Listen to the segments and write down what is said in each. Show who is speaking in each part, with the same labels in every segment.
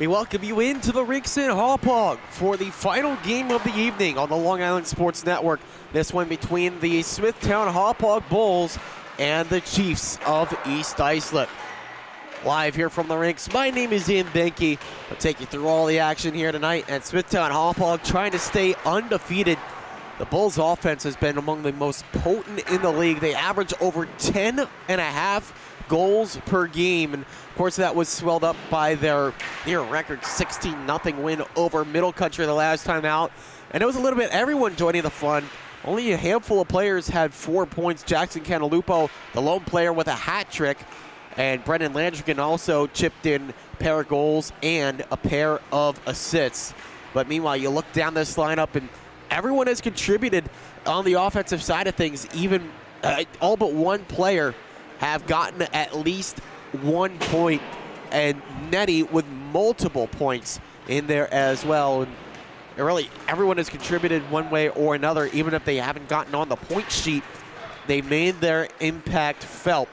Speaker 1: We welcome you into the rinks in Hauppauge for the final game of the evening on the Long Island Sports Network. This one between the Smithtown Hauppauge Bulls and the Chiefs of East Islip. Live here from the rinks, my name is Ian Benke. I'll take you through all the action here tonight at Smithtown Hauppauge, trying to stay undefeated. The Bulls' offense has been among the most potent in the league. They average over 10.5 goals per game, and of course that was swelled up by their near record 16-0 win over Middle Country the last time out. And it was a little bit everyone joining the fun. Only a handful of players had 4 points. Jackson Cantalupo, the lone player, with a hat trick, and Brendan Landrigan also chipped in a pair of goals and a pair of assists. But meanwhile, you look down this lineup and everyone has contributed on the offensive side of things. Even all but one player have gotten at least 1 point, and Nettie with multiple points in there as well. And really, everyone has contributed one way or another. Even if they haven't gotten on the point sheet, they made their impact felt.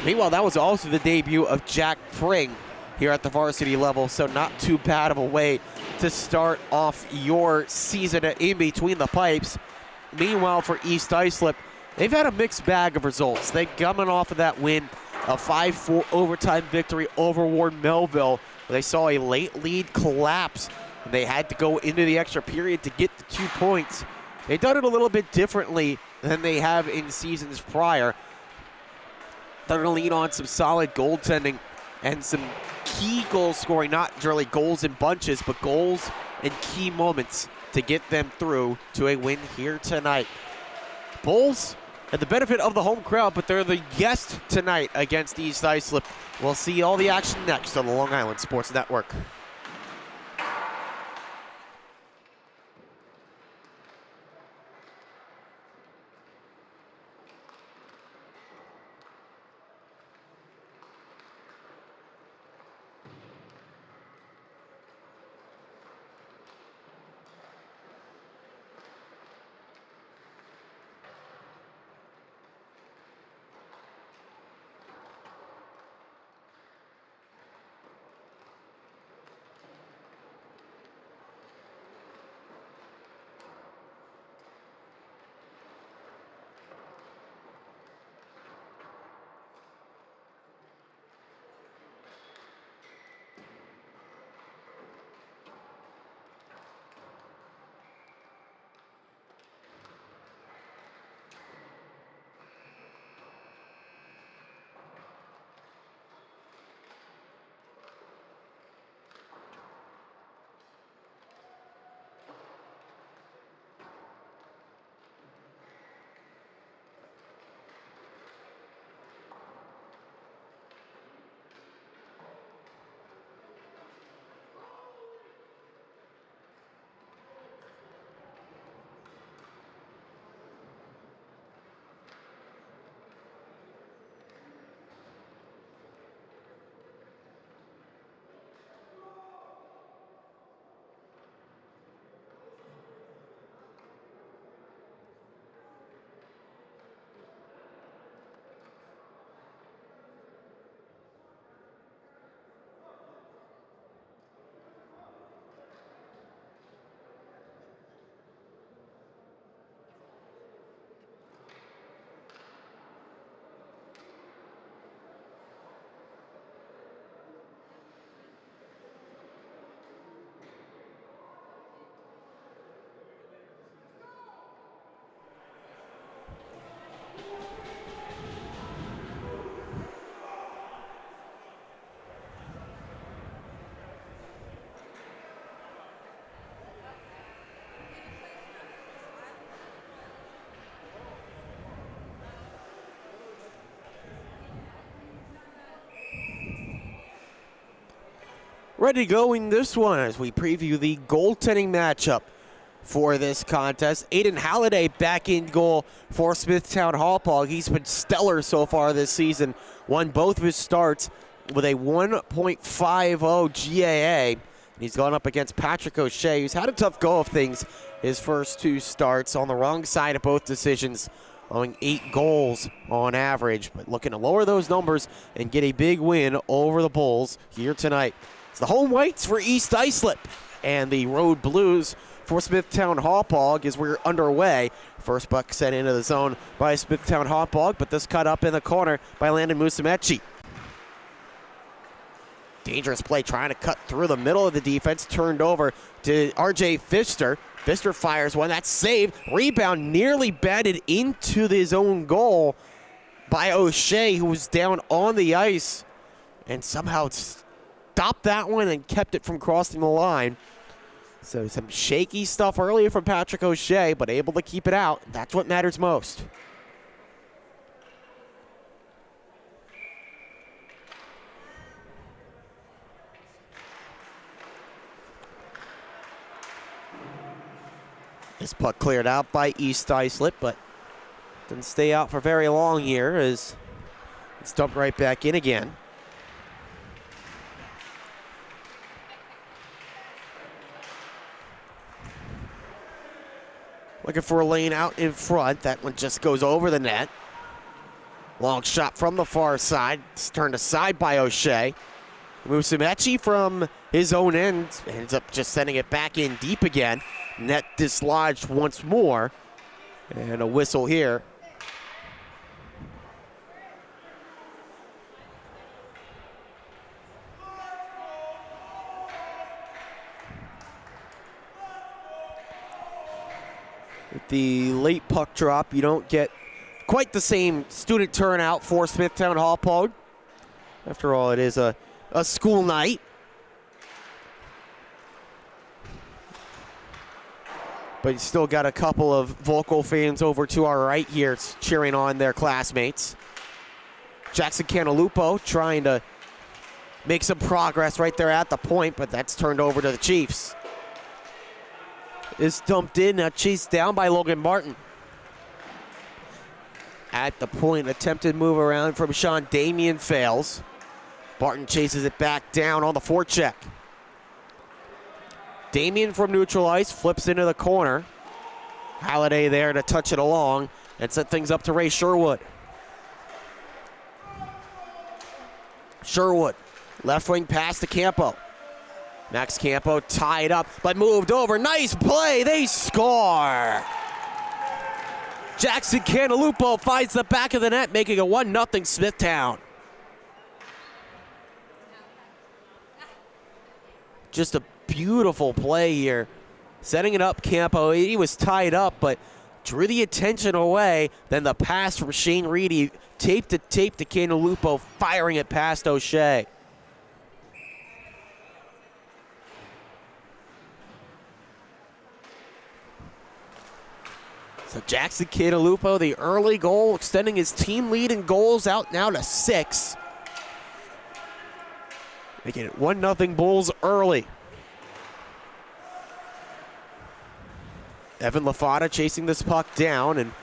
Speaker 1: Meanwhile, that was also the debut of Jack Pring here at the varsity level, so not too bad of a way to start off your season in between the pipes. Meanwhile, for East Islip, they've had a mixed bag of results. They're coming off of that win, a 5-4 overtime victory over Ward Melville. They saw a late lead collapse, and they had to go into the extra period to get the 2 points. They've done it a little bit differently than they have in seasons prior. They're going to lean on some solid goaltending and some key goal scoring, not really goals in bunches, but goals and key moments to get them through to a win here tonight. Bulls had the benefit of the home crowd, but they're the guest tonight against East Islip. We'll see all the action next on the Long Island Sports Network. Ready to go in this one as we preview the goaltending matchup for this contest. Aiden Halliday back in goal for Smithtown Hauppauge. He's been stellar so far this season. Won both of his starts with a 1.50 GAA. He's gone up against Patrick O'Shea, who's had a tough go of things his first two starts, on the wrong side of both decisions, allowing 8 goals on average, but looking to lower those numbers and get a big win over the Bulls here tonight. It's the home whites for East Islip and the road blues for Smithtown Hauppauge as we're underway. First puck sent into the zone by Smithtown Hauppauge, but this cut up in the corner by Landon Musumeci. Dangerous play trying to cut through the middle of the defense, turned over to RJ Pfister. Pfister fires one, that's saved. Rebound nearly batted into his own goal by O'Shea, who was down on the ice and somehow stopped that one and kept it from crossing the line. So some shaky stuff earlier from Patrick O'Shea, but able to keep it out. That's what matters most. This puck cleared out by East Islip, but didn't stay out for very long here as it's dumped right back in again. Looking for a lane out in front. That one just goes over the net. Long shot from the far side. It's turned aside by O'Shea. Musumeci from his own end ends up just sending it back in deep again. Net dislodged once more. And a whistle here. With the late puck drop, you don't get quite the same student turnout for Smithtown Hauppauge. After all, it is a school night. But you still got a couple of vocal fans over to our right here cheering on their classmates. Jackson Cantalupo trying to make some progress right there at the point, but that's turned over to the Chiefs. Is dumped in, now chased down by Logan Martin. At the point, attempted move around from Sean Damien fails. Barton chases it back down on the forecheck. Damien from neutral ice flips into the corner. Halliday there to touch it along and set things up to Ray Sherwood. Sherwood, left wing pass to Campo. Max Campo tied up, but moved over. Nice play, they score! Jackson Cantalupo finds the back of the net, making a 1-0 Smithtown. Just a beautiful play here. Setting it up, Campo, he was tied up, but drew the attention away. Then the pass from Shane Reedy, tape to Cantalupo, firing it past O'Shea. So Jackson Cantalupo, the early goal, extending his team lead in goals out now to 6. Making it 1-0 Bulls early. Evan Lafata chasing this puck down, and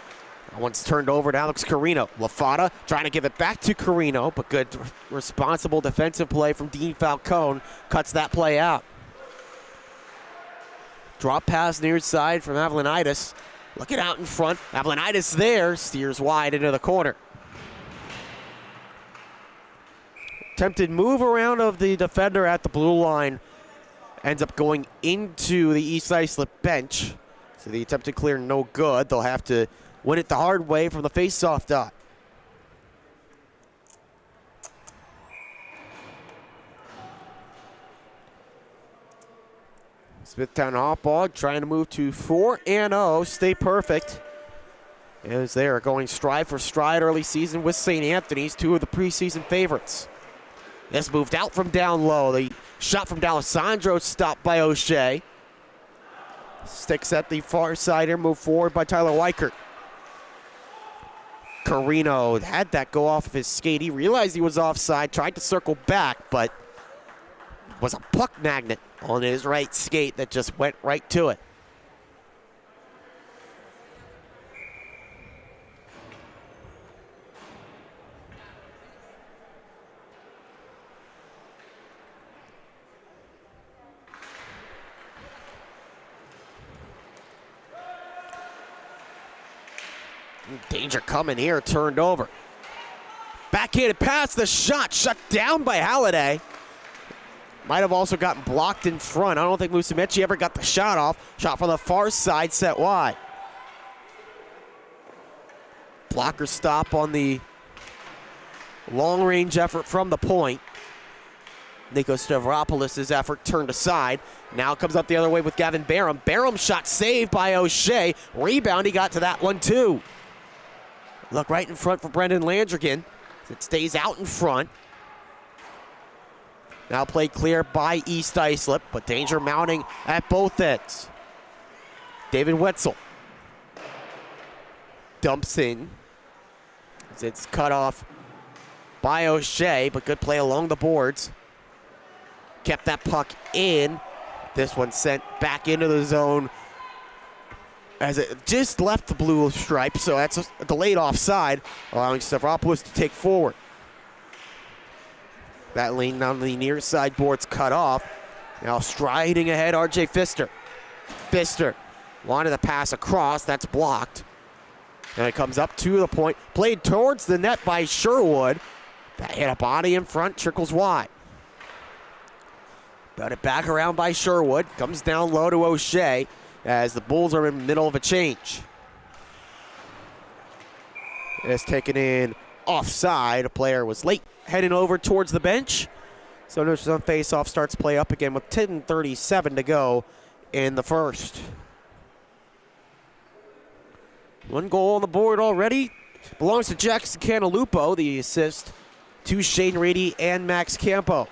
Speaker 1: that one's turned over to Alex Carino. Lafata trying to give it back to Carino, but good responsible defensive play from Dean Falcone cuts that play out. Drop pass near side from Avlanitis. Looking out in front, Avlanitis there, steers wide into the corner. Attempted move around of the defender at the blue line. Ends up going into the East Islip bench. So the attempted clear no good. They'll have to win it the hard way from the face-off dot. Smithtown Hauppauge trying to move to 4-0, stay perfect. As they are going stride for stride early season with St. Anthony's, 2 of the preseason favorites. This moved out from down low. The shot from D'Alessandro stopped by O'Shea. Sticks at the far side here, moved forward by Tyler Weichert. Carino had that go off of his skate. He realized he was offside, tried to circle back, but was a puck magnet on his right skate that just went right to it. Danger coming here, turned over. Backhanded pass, the shot shut down by Halliday. Might have also gotten blocked in front. I don't think Musumeci ever got the shot off. Shot from the far side, set wide. Blocker stop on the long-range effort from the point. Nikos Stavropoulos' effort turned aside. Now comes up the other way with Gavin Barham. Barham shot saved by O'Shea. Rebound, he got to that one too. Look right in front for Brendan Landrigan. It stays out in front. Now played clear by East Islip, but danger mounting at both ends. David Wetzel dumps in. It's cut off by O'Shea, but good play along the boards. Kept that puck in. This one sent back into the zone as it just left the blue stripe, so that's a delayed offside, allowing Stavropoulos to take forward. That lane on the near side board's cut off. Now striding ahead, RJ Pfister. Pfister wanted to pass across, that's blocked. And it comes up to the point, played towards the net by Sherwood. That hit a body in front, trickles wide. Got it back around by Sherwood, comes down low to O'Shea as the Bulls are in the middle of a change. It's taken in offside, a player was late. Heading over towards the bench. So Notre Dame face-off starts play up again with 10:37 to go in the first. One goal on the board already. Belongs to Jackson Cantalupo, the assist to Shane Reedy and Max Campo.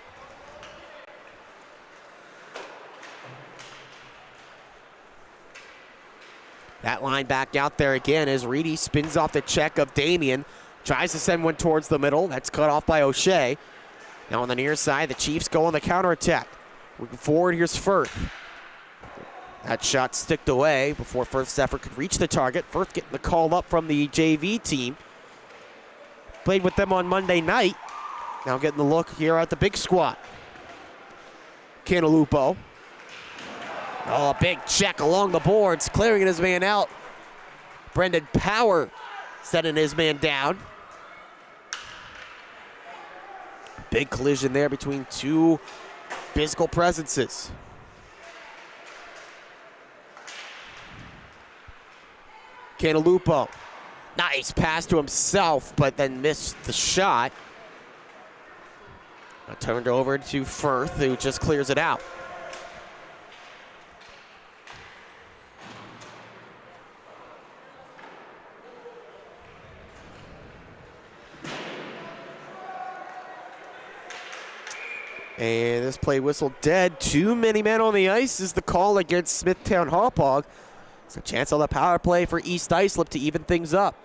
Speaker 1: That line back out there again as Reedy spins off the check of Damien. Tries to send one towards the middle. That's cut off by O'Shea. Now on the near side, the Chiefs go on the counterattack. Looking forward, here's Firth. That shot sticked away before Firth's effort could reach the target. Firth getting the call up from the JV team. Played with them on Monday night. Now getting the look here at the big squad. Cantalupo. Oh, big check along the boards, clearing his man out. Brendan Power setting his man down. Big collision there between two physical presences. Cantalupo, nice pass to himself, but then missed the shot. Now turned over to Firth, who just clears it out. And this play whistled dead. Too many men on the ice is the call against Smithtown Hauppauge. It's a chance on the power play for East Islip to even things up.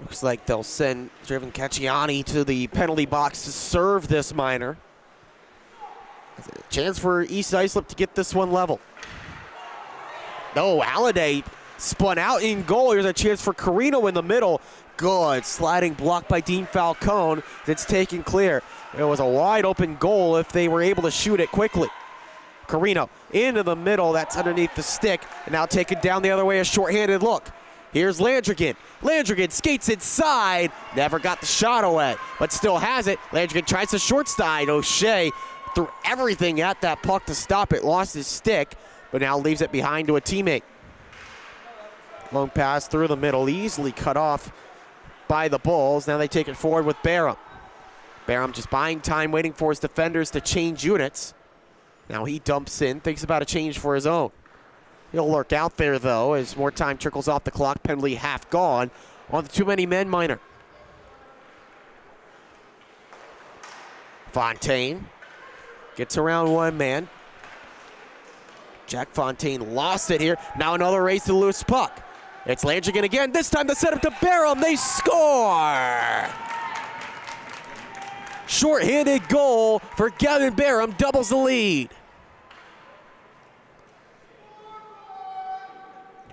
Speaker 1: Looks like they'll send Driven Cacciani to the penalty box to serve this minor. Chance for East Islip to get this one level. No, Halliday spun out in goal. Here's a chance for Carino in the middle. Good sliding block by Dean Falcone. It's taken clear. It was a wide open goal if they were able to shoot it quickly. Carino into the middle. That's underneath the stick. And now taken down the other way, a shorthanded look. Here's Landrigan. Landrigan skates inside. Never got the shot away, but still has it. Landrigan tries to short side. O'Shea threw everything at that puck to stop it. Lost his stick, but now leaves it behind to a teammate. Long pass through the middle, easily cut off by the Bulls. Now they take it forward with Barham. Barham just buying time, waiting for his defenders to change units. Now he dumps in, thinks about a change for his own. He'll lurk out there, though, as more time trickles off the clock. Penalty half gone on the too many men minor. Fontaine gets around one man. Jack Fontaine lost it here. Now another race to the loose puck. It's Landrigan again. This time the setup to Barham. They score! Short-handed goal for Gavin Barham, doubles the lead.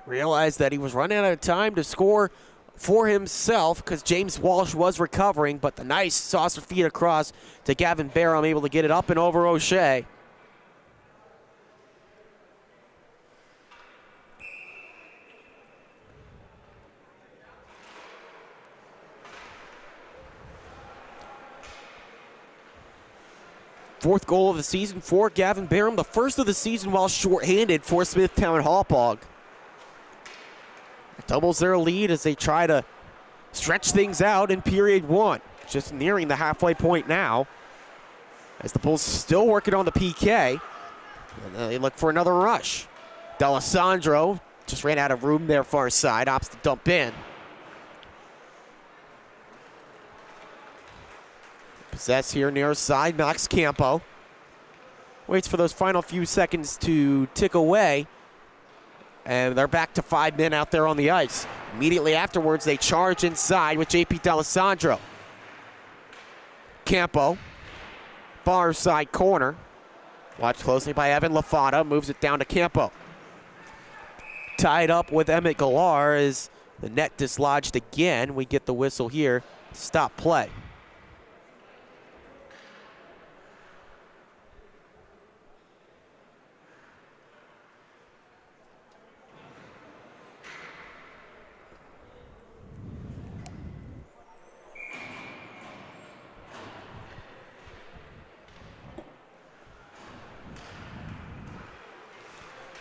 Speaker 1: Realized that he was running out of time to score for himself because James Walsh was recovering, but the nice saucer feed across to Gavin Barham, able to get it up and over O'Shea. Fourth goal of the season for Gavin Barham, the first of the season while shorthanded for Smithtown Hauppauge. Doubles their lead as they try to stretch things out in period one. Just nearing the halfway point now as the Bulls still working on the PK. And they look for another rush. D'Alessandro just ran out of room there far side, opts to dump in. Possess here near side, Max Campo. Waits for those final few seconds to tick away. And they're back to 5 men out there on the ice. Immediately afterwards, they charge inside with JP D'Alessandro. Campo, far side corner. Watched closely by Evan Lafata, moves it down to Campo. Tied up with Emmett Galar as the net dislodged again. We get the whistle here to stop play.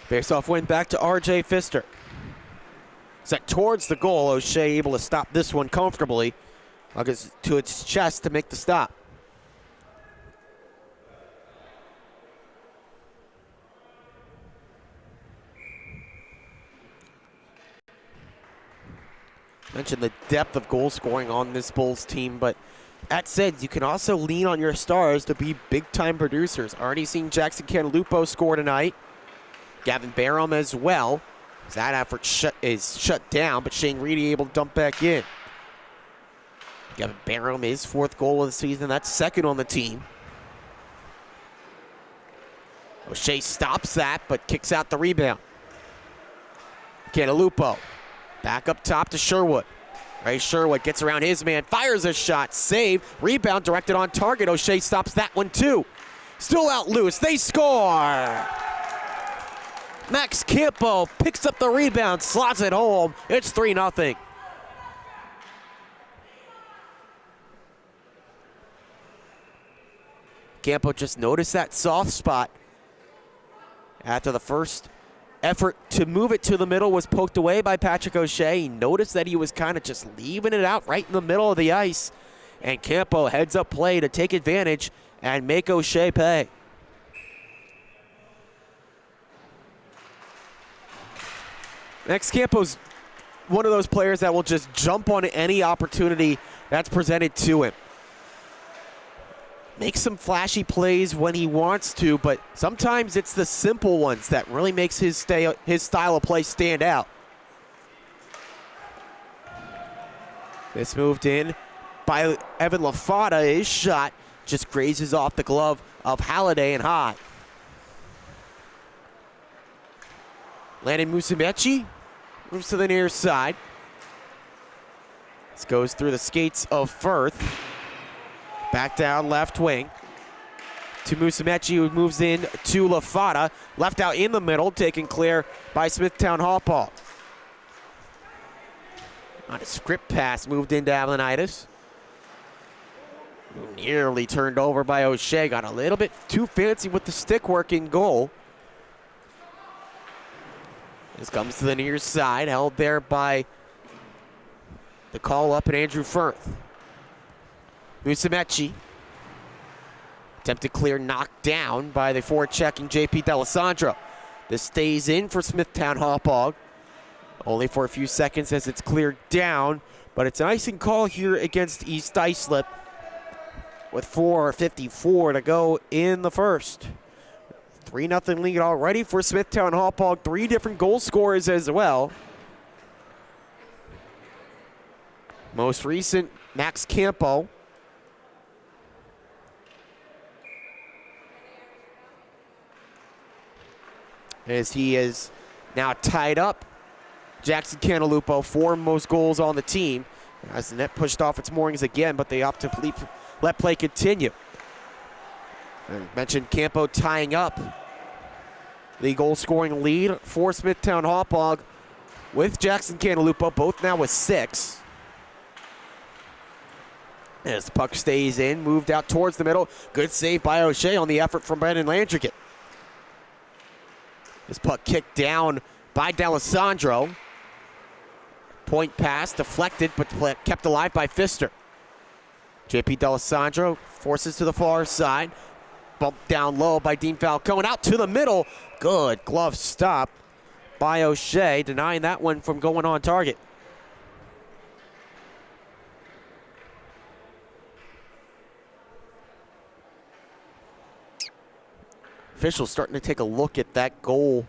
Speaker 1: Faceoff win back to RJ Pfister. Set towards the goal. O'Shea able to stop this one comfortably. Gets to its chest to make the stop. Mentioned the depth of goal scoring on this Bulls team, but that said, you can also lean on your stars to be big-time producers. Already seen Jackson Cantalupo score tonight. Gavin Barham as well. That effort is shut down, but Shane Reedy able to dump back in. Gavin Barham, his fourth goal of the season. That's second on the team. O'Shea stops that, but kicks out the rebound. Cantalupo back up top to Sherwood. Ray Sherwood gets around his man, fires a shot, save, rebound directed on target. O'Shea stops that one too. Still out loose, they score! Max Campo picks up the rebound, slots it home. It's 3-0. Campo just noticed that soft spot after the first effort to move it to the middle was poked away by Patrick O'Shea. He noticed that he was kind of just leaving it out right in the middle of the ice. And Campo heads up play to take advantage and make O'Shea pay. Max Campo's one of those players that will just jump on any opportunity that's presented to him. Makes some flashy plays when he wants to, but sometimes it's the simple ones that really makes his style of play stand out. This moved in by Evan Lafata. His shot just grazes off the glove of Halliday and high. Landon Musumeci moves to the near side. This goes through the skates of Firth. Back down left wing to Musumeci, who moves in to Lafata. Left out in the middle, taken clear by Smithtown Hauppauge. On a script pass, moved into Avlonitis. Nearly turned over by O'Shea. Got a little bit too fancy with the stick work in goal. This comes to the near side, held there by the call up and Andrew Firth. Musumeci. Attempted clear, knocked down by the forward-checking JP D'Alessandro. This stays in for Smithtown Hauppauge. Only for a few seconds as it's cleared down, but it's an icing call here against East Islip with 4:54 to go in the first. 3-0 lead already for Smithtown Hauppauge. 3 different goal scorers as well. Most recent, Max Campo. As he is now tied up. Jackson Cantalupo, 4 most goals on the team. As the net pushed off its moorings again, but they opt to let play continue. I mentioned Campo tying up the goal-scoring lead for Smithtown Hauppauge with Jackson Cantalupo, both now with 6. As the puck stays in, moved out towards the middle. Good save by O'Shea on the effort from Brendan Landrigan. This puck kicked down by D'Alessandro. Point pass, deflected, but kept alive by Pfister. JP D'Alessandro forces to the far side. Bumped down low by Dean Falcone. Out to the middle. Good glove stop by O'Shea, denying that one from going on target. Officials starting to take a look at that goal,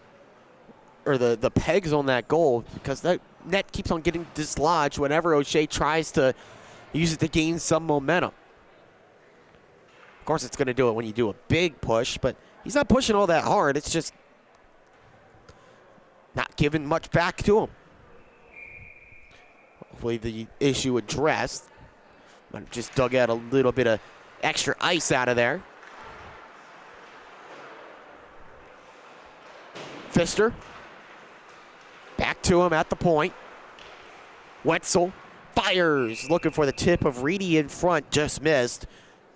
Speaker 1: or the pegs on that goal, because that net keeps on getting dislodged whenever O'Shea tries to use it to gain some momentum. Of course, it's going to do it when you do a big push, but he's not pushing all that hard. It's just not giving much back to him. Hopefully the issue addressed. Might have just dug out a little bit of extra ice out of there. Pfister. Back to him at the point. Wetzel fires, looking for the tip of Reedy in front, just missed.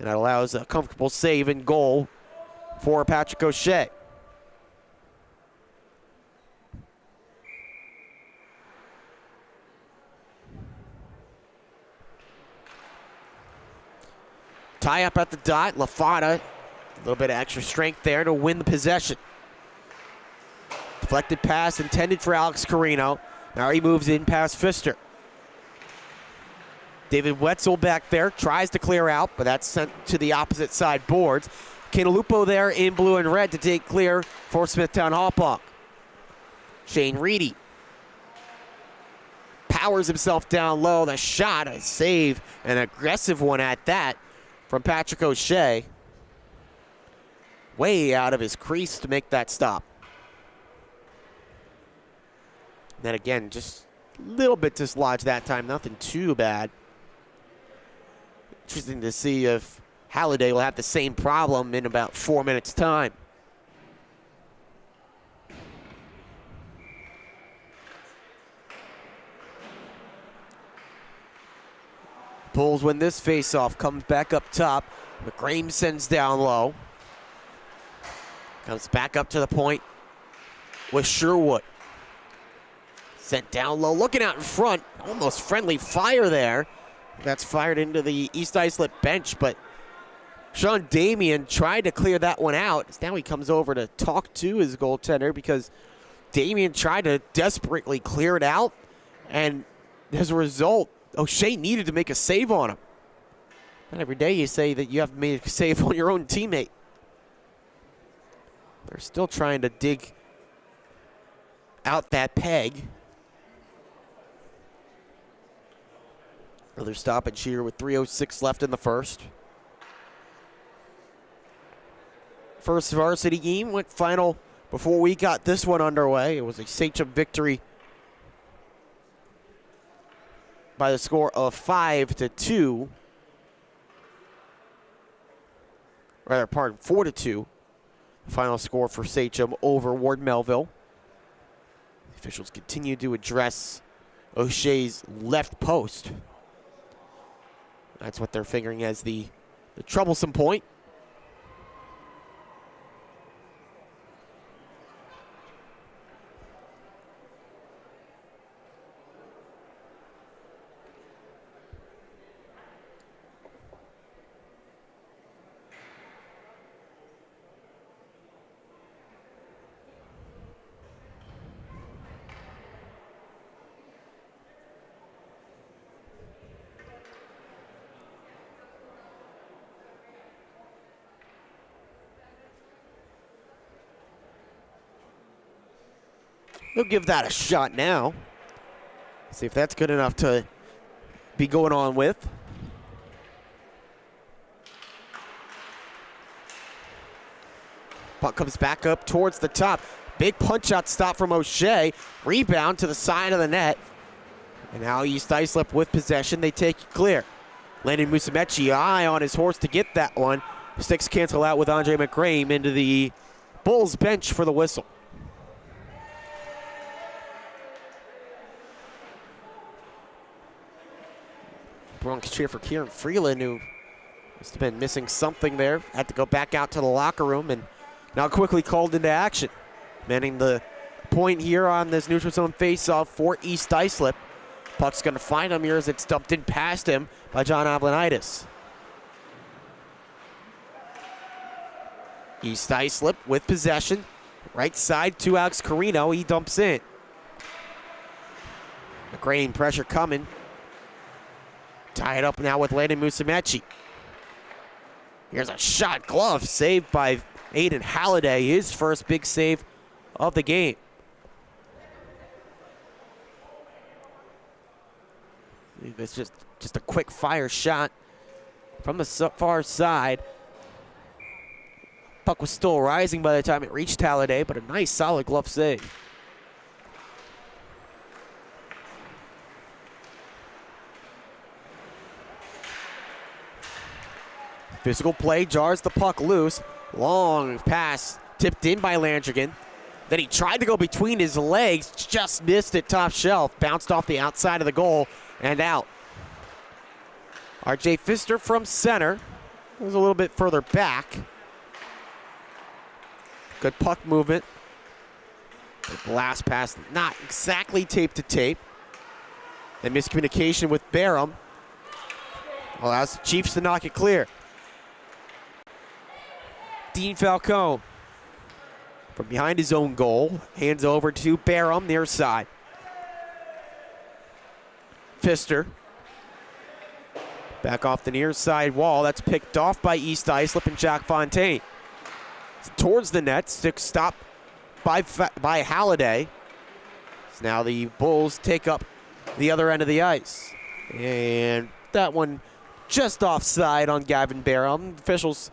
Speaker 1: And that allows a comfortable save and goal for Patrick O'Shea. Tie up at the dot. Lafada, a little bit of extra strength there to win the possession. Deflected pass intended for Alex Carino. Now he moves in past Pfister. David Wetzel back there, tries to clear out, but that's sent to the opposite side boards. Cantalupo there in blue and red to take clear for Smithtown Hauppauge. Shane Reedy powers himself down low. The shot, a save, an aggressive one at that from Patrick O'Shea. Way out of his crease to make that stop. Then again, just a little bit dislodged that time, nothing too bad. Interesting to see if Halliday will have the same problem in about 4 minutes' time. Bulls win this faceoff, comes back up top. McGrame sends down low. Comes back up to the point with Sherwood. Sent down low, looking out in front. Almost friendly fire there. That's fired into the East Islip bench, but Sean Damian tried to clear that one out. Now he comes over to talk to his goaltender because Damian tried to desperately clear it out, and as a result, O'Shea needed to make a save on him. Not every day you say that you have to make a save on your own teammate. They're still trying to dig out that peg. Another stoppage here with 3:06 left in the first. First varsity game went final before we got this one underway. It was a SCHSHL victory by the score of 5-2. Rather, pardon, 4-2. The final score for SCHSHL over Ward Melville. The officials continue to address O'Shea's left post. That's what they're figuring as the troublesome point. They'll give that a shot now. See if that's good enough to be going on with. Puck comes back up towards the top. Big punch-out stop from O'Shea. Rebound to the side of the net. And now East Islip with possession. They take it clear. Landon Musumeci, eye on his horse to get that one. Sticks cancel out with Andre McGrame into the Bulls bench for the whistle. Bronx cheer for Kieran Freeland, who must have been missing something there. Had to go back out to the locker room and now quickly called into action. Manning the point here on this neutral zone faceoff for East Islip. Puck's going to find him here as it's dumped in past him by John Avlanitis. East Islip with possession. Right side to Alex Carino. He dumps in. McGrane pressure coming. Tie it up now with Landon Musumeci. Here's a shot glove saved by Aiden Halliday. His first big save of the game. It's just a quick fire shot from the far side. Puck was still rising by the time it reached Halliday, but a nice solid glove save. Physical play, jars the puck loose. Long pass tipped in by Landrigan. Then he tried to go between his legs, just missed it top shelf. Bounced off the outside of the goal and out. RJ Pfister from center. Was a little bit further back. Good puck movement. The blast pass, not exactly tape to tape. Then miscommunication with Barham. Allows the Chiefs to knock it clear. Dean Falcone from behind his own goal. Hands over to Barham, near side. Pfister. Back off the near side wall. That's picked off by East Islip and Jack Fontaine. Towards the net. Stick stop by Halliday. So now the Bulls take up the other end of the ice. And that one just offside on Gavin Barham. Officials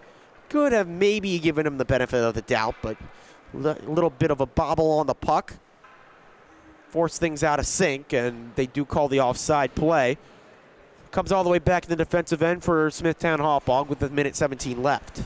Speaker 1: could have maybe given him the benefit of the doubt, but a little bit of a bobble on the puck. Forced things out of sync, and they do call the offside play. Comes all the way back to the defensive end for Smithtown Hauppauge with 1:17 left.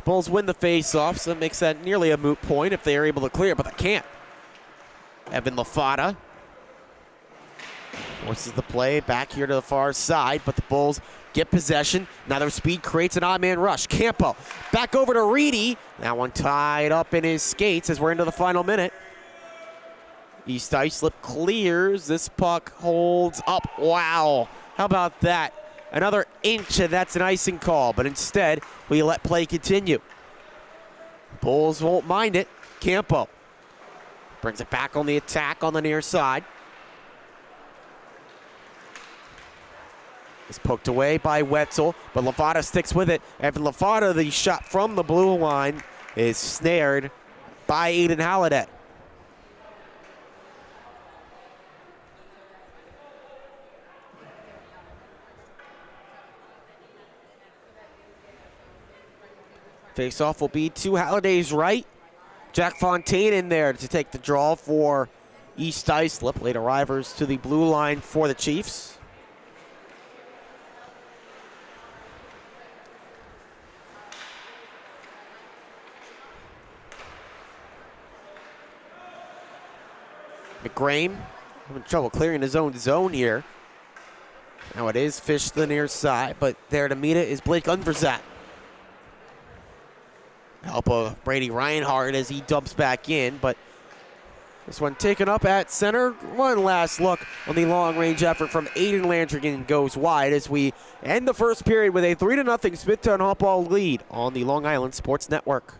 Speaker 1: Bulls win the face-off, so it makes that nearly a moot point if they are able to clear, but they can't. Evan Lafata forces the play back here to the far side, but the Bulls get possession. Now their speed creates an odd man rush. Campo back over to Reedy. That one tied up in his skates as we're into the final minute. East Islip clears. This puck holds up. Wow. How about that? Another inch, and that's an icing call, but instead we let play continue. Bulls won't mind it. Campo brings it back on the attack on the near side. It's poked away by Wetzel, but Lafata sticks with it. Evan Lafata, the shot from the blue line, is snared by Aiden Halliday. Face-off will be to Halliday's right. Jack Fontaine in there to take the draw for East Islip. Late arrivers to the blue line for the Chiefs. McGrame having trouble clearing his own zone here. Now it is Fish to the near side, but there to meet it is Blake Unverzat. Help of Brady Reinhardt as he dumps back in, but this one taken up at center. One last look on the long-range effort from Aiden Landrigan goes wide as we end the first period with a 3-0 Smithtown Hauppauge lead on the Long Island Sports Network.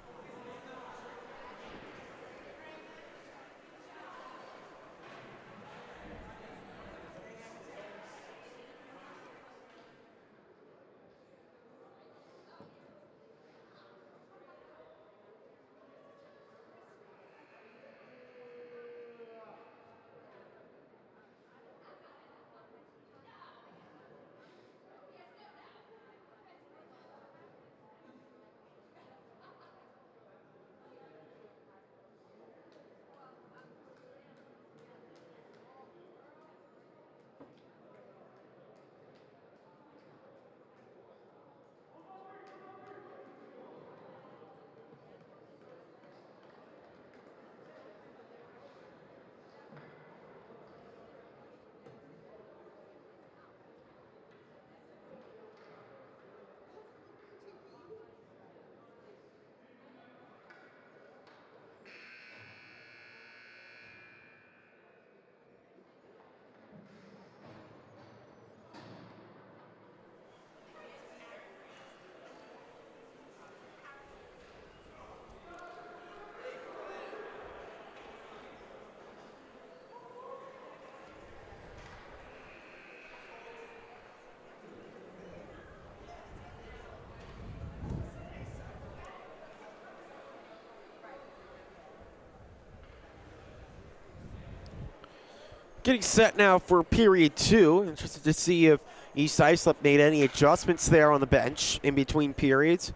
Speaker 1: Getting set now for period 2. Interested to see if East Islip made any adjustments there on the bench in between periods.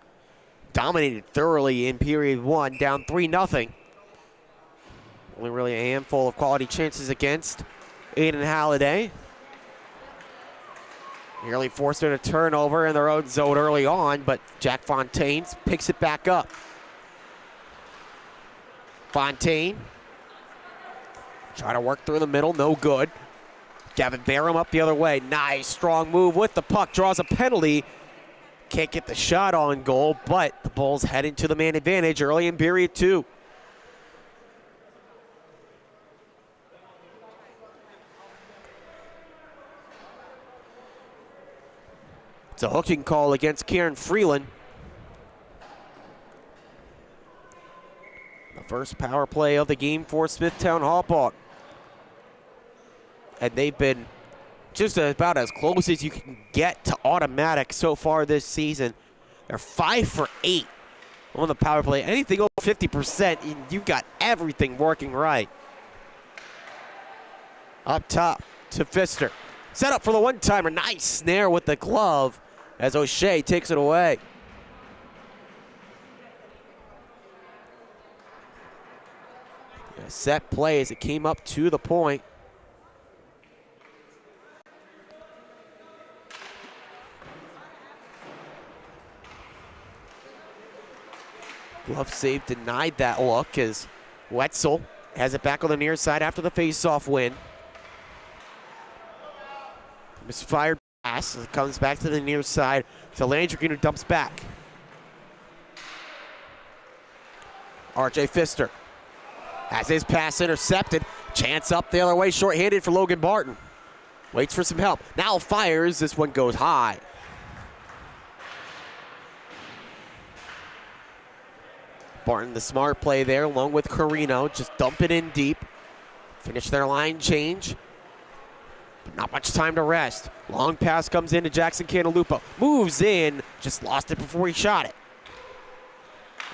Speaker 1: Dominated thoroughly in period 1, down 3-0. Only really a handful of quality chances against Aiden Halliday. Nearly forced a turnover in their own zone early on, but Jack Fontaine picks it back up. Fontaine trying to work through the middle, no good. Gavin Barham up the other way. Nice, strong move with the puck, draws a penalty. Can't get the shot on goal, but the Bulls head into the man advantage early in period 2. It's a hooking call against Kieran Freeland. The first power play of the game for Smithtown Hauppauge. And they've been just about as close as you can get to automatic so far this season. They're 5 for 8 on the power play. Anything over 50%, and you've got everything working right. Up top to Pfister. Set up for the one-timer. Nice snare with the glove as O'Shea takes it away. A set play as it came up to the point. Glove save denied that look as Wetzel has it back on the near side after the face-off win. Misfired pass. It comes back to the near side to Landry, who dumps back. RJ Pfister has his pass intercepted. Chance up the other way, short-handed for Logan Barton. Waits for some help. Now fires. This one goes high. Barton, the smart play there, along with Carino. Just dump it in deep. Finish their line change. But not much time to rest. Long pass comes in to Jackson Cantalupo. Moves in. Just lost it before he shot it.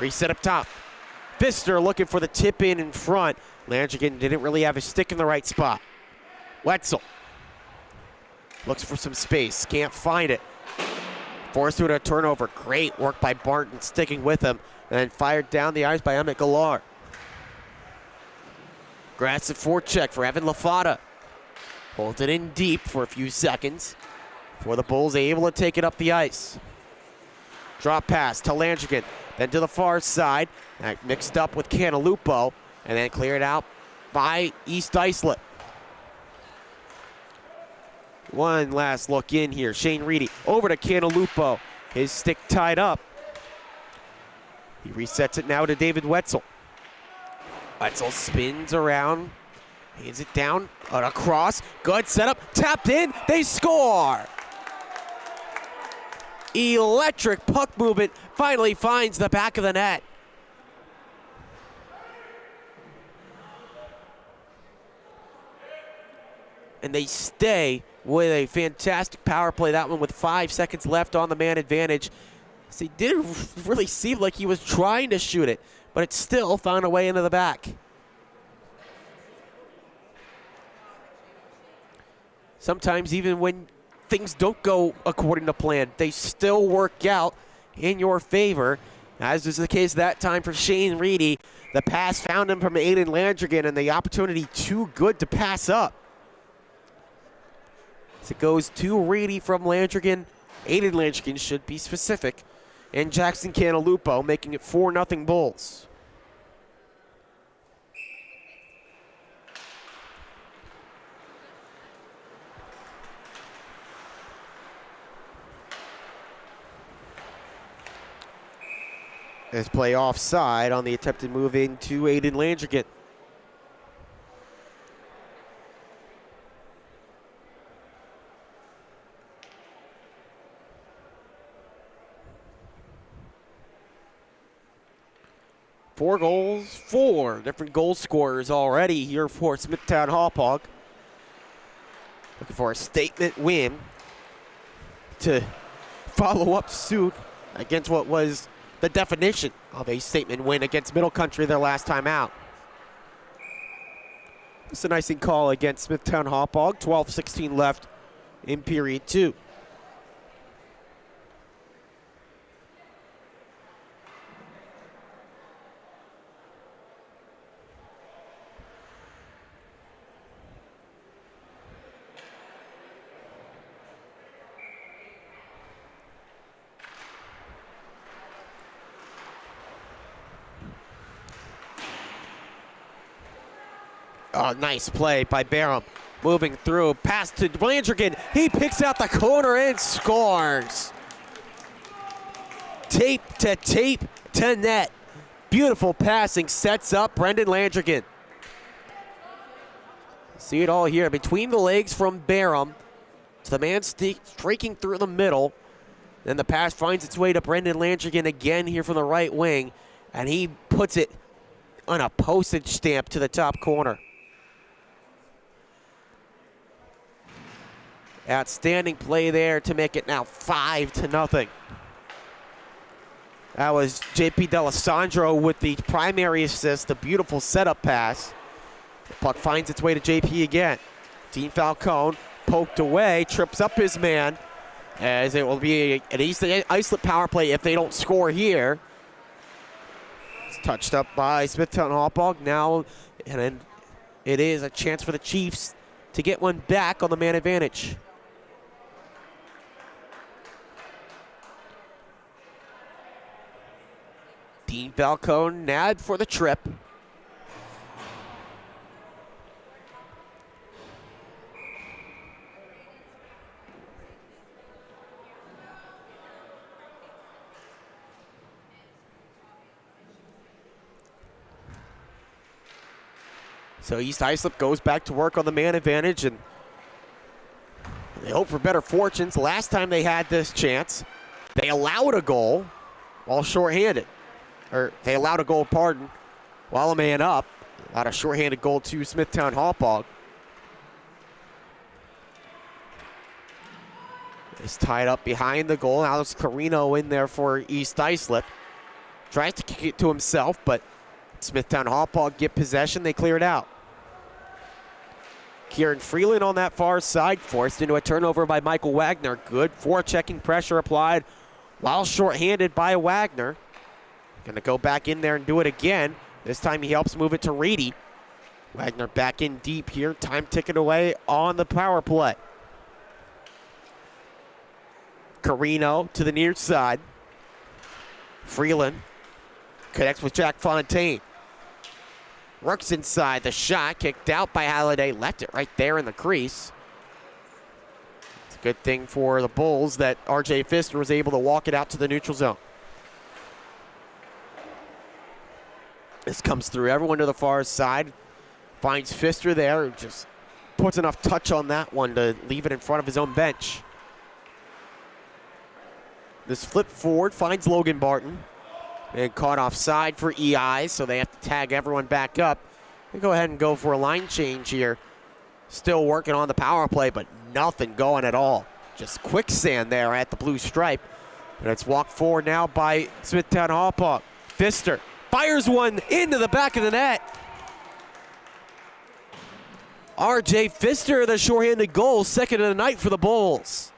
Speaker 1: Reset up top. Pfister looking for the tip in front. Landrigan didn't really have his stick in the right spot. Wetzel looks for some space. Can't find it. Forced to a turnover. Great work by Barton, sticking with him. And then fired down the ice by Emmett Galar. Aggressive forecheck for Evan LaFata. Holds it in deep for a few seconds before the Bulls are able to take it up the ice. Drop pass to Landrigan, then to the far side. That mixed up with Cantalupo, and then cleared out by East Islip. One last look in here. Shane Reedy over to Cantalupo. His stick tied up. He resets it now to David Wetzel. Wetzel spins around, hands it down, across, good setup, tapped in, they score! Electric puck movement finally finds the back of the net. And they stay with a fantastic power play, that one with 5 seconds left on the man advantage. So he didn't really seem like he was trying to shoot it, but it still found a way into the back. Sometimes even when things don't go according to plan, they still work out in your favor, as is the case that time for Shane Reedy. The pass found him from Aiden Landrigan, and the opportunity too good to pass up. As it goes to Reedy from Landrigan. Aiden Landrigan should be specific. And Jackson Cantalupo making it 4-0 Bulls. This play offside on the attempted move into Aiden Landrigan. Four goals, 4 different goal scorers already here for Smithtown Hauppauge. Looking for a statement win to follow up suit against what was the definition of a statement win against Middle Country their last time out. It's an icing call against Smithtown Hauppauge. 12:16 left in period 2. Oh, nice play by Barham. Moving through, pass to Landrigan. He picks out the corner and scores. Tape to net. Beautiful passing, sets up Brendan Landrigan. See it all here, between the legs from Barham. To the man streaking through the middle. Then the pass finds its way to Brendan Landrigan again here from the right wing. And he puts it on a postage stamp to the top corner. Outstanding play there to make it now 5-0. That was JP D'Alessandro with the primary assist, a beautiful setup pass. The puck finds its way to JP again. Dean Falcone poked away, trips up his man, as it will be an Islip power play if they don't score here. It's touched up by Smithtown Hauppauge now, and then it is a chance for the Chiefs to get one back on the man advantage. Dean Falcone nabbed for the trip. So East Islip goes back to work on the man advantage, and they hope for better fortunes. Last time they had this chance, they allowed a goal while shorthanded. Or they allowed a goal, while a man up. Allowed a shorthanded goal to Smithtown Hauppauge. It's tied up behind the goal. Alex Carino in there for East Islip. Tries to kick it to himself, but Smithtown Hauppauge get possession. They clear it out. Kieran Freeland on that far side, forced into a turnover by Michael Wagner. Good forechecking pressure applied while shorthanded by Wagner. Gonna go back in there and do it again. This time he helps move it to Reedy. Wagner back in deep here. Time ticking away on the power play. Carino to the near side. Freeland connects with Jack Fontaine. Works inside. The shot kicked out by Halliday. Left it right there in the crease. It's a good thing for the Bulls that RJ Pfister was able to walk it out to the neutral zone. This comes through everyone to the far side. Finds Pfister there. Just puts enough touch on that one to leave it in front of his own bench. This flip forward finds Logan Barton. And caught offside for EI, so they have to tag everyone back up. They go ahead and go for a line change here. Still working on the power play, but nothing going at all. Just quicksand there at the blue stripe. And it's walked forward now by Smithtown Hauppauge. Pfister fires one into the back of the net. RJ Pfister, the shorthanded goal, second of the night for the Bulls.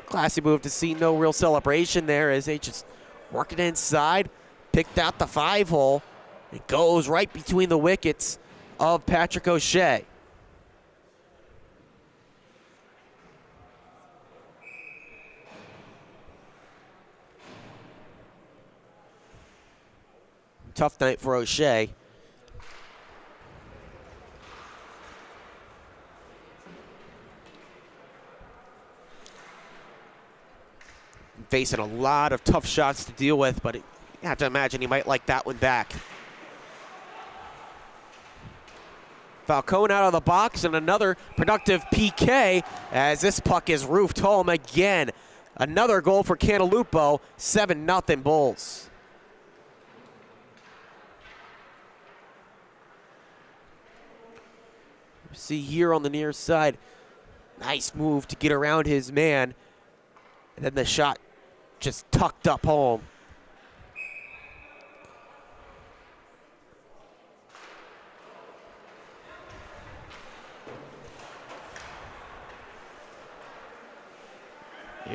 Speaker 1: Classy move to see no real celebration there as they just work it inside. Picked out the 5-hole. It goes right between the wickets of Patrick O'Shea. Tough night for O'Shea. Facing a lot of tough shots to deal with, but you have to imagine he might like that one back. Falcone out of the box, and another productive PK as this puck is roofed home again. Another goal for Cantalupo, 7-0 Bulls. See here on the near side, nice move to get around his man, and then the shot just tucked up home.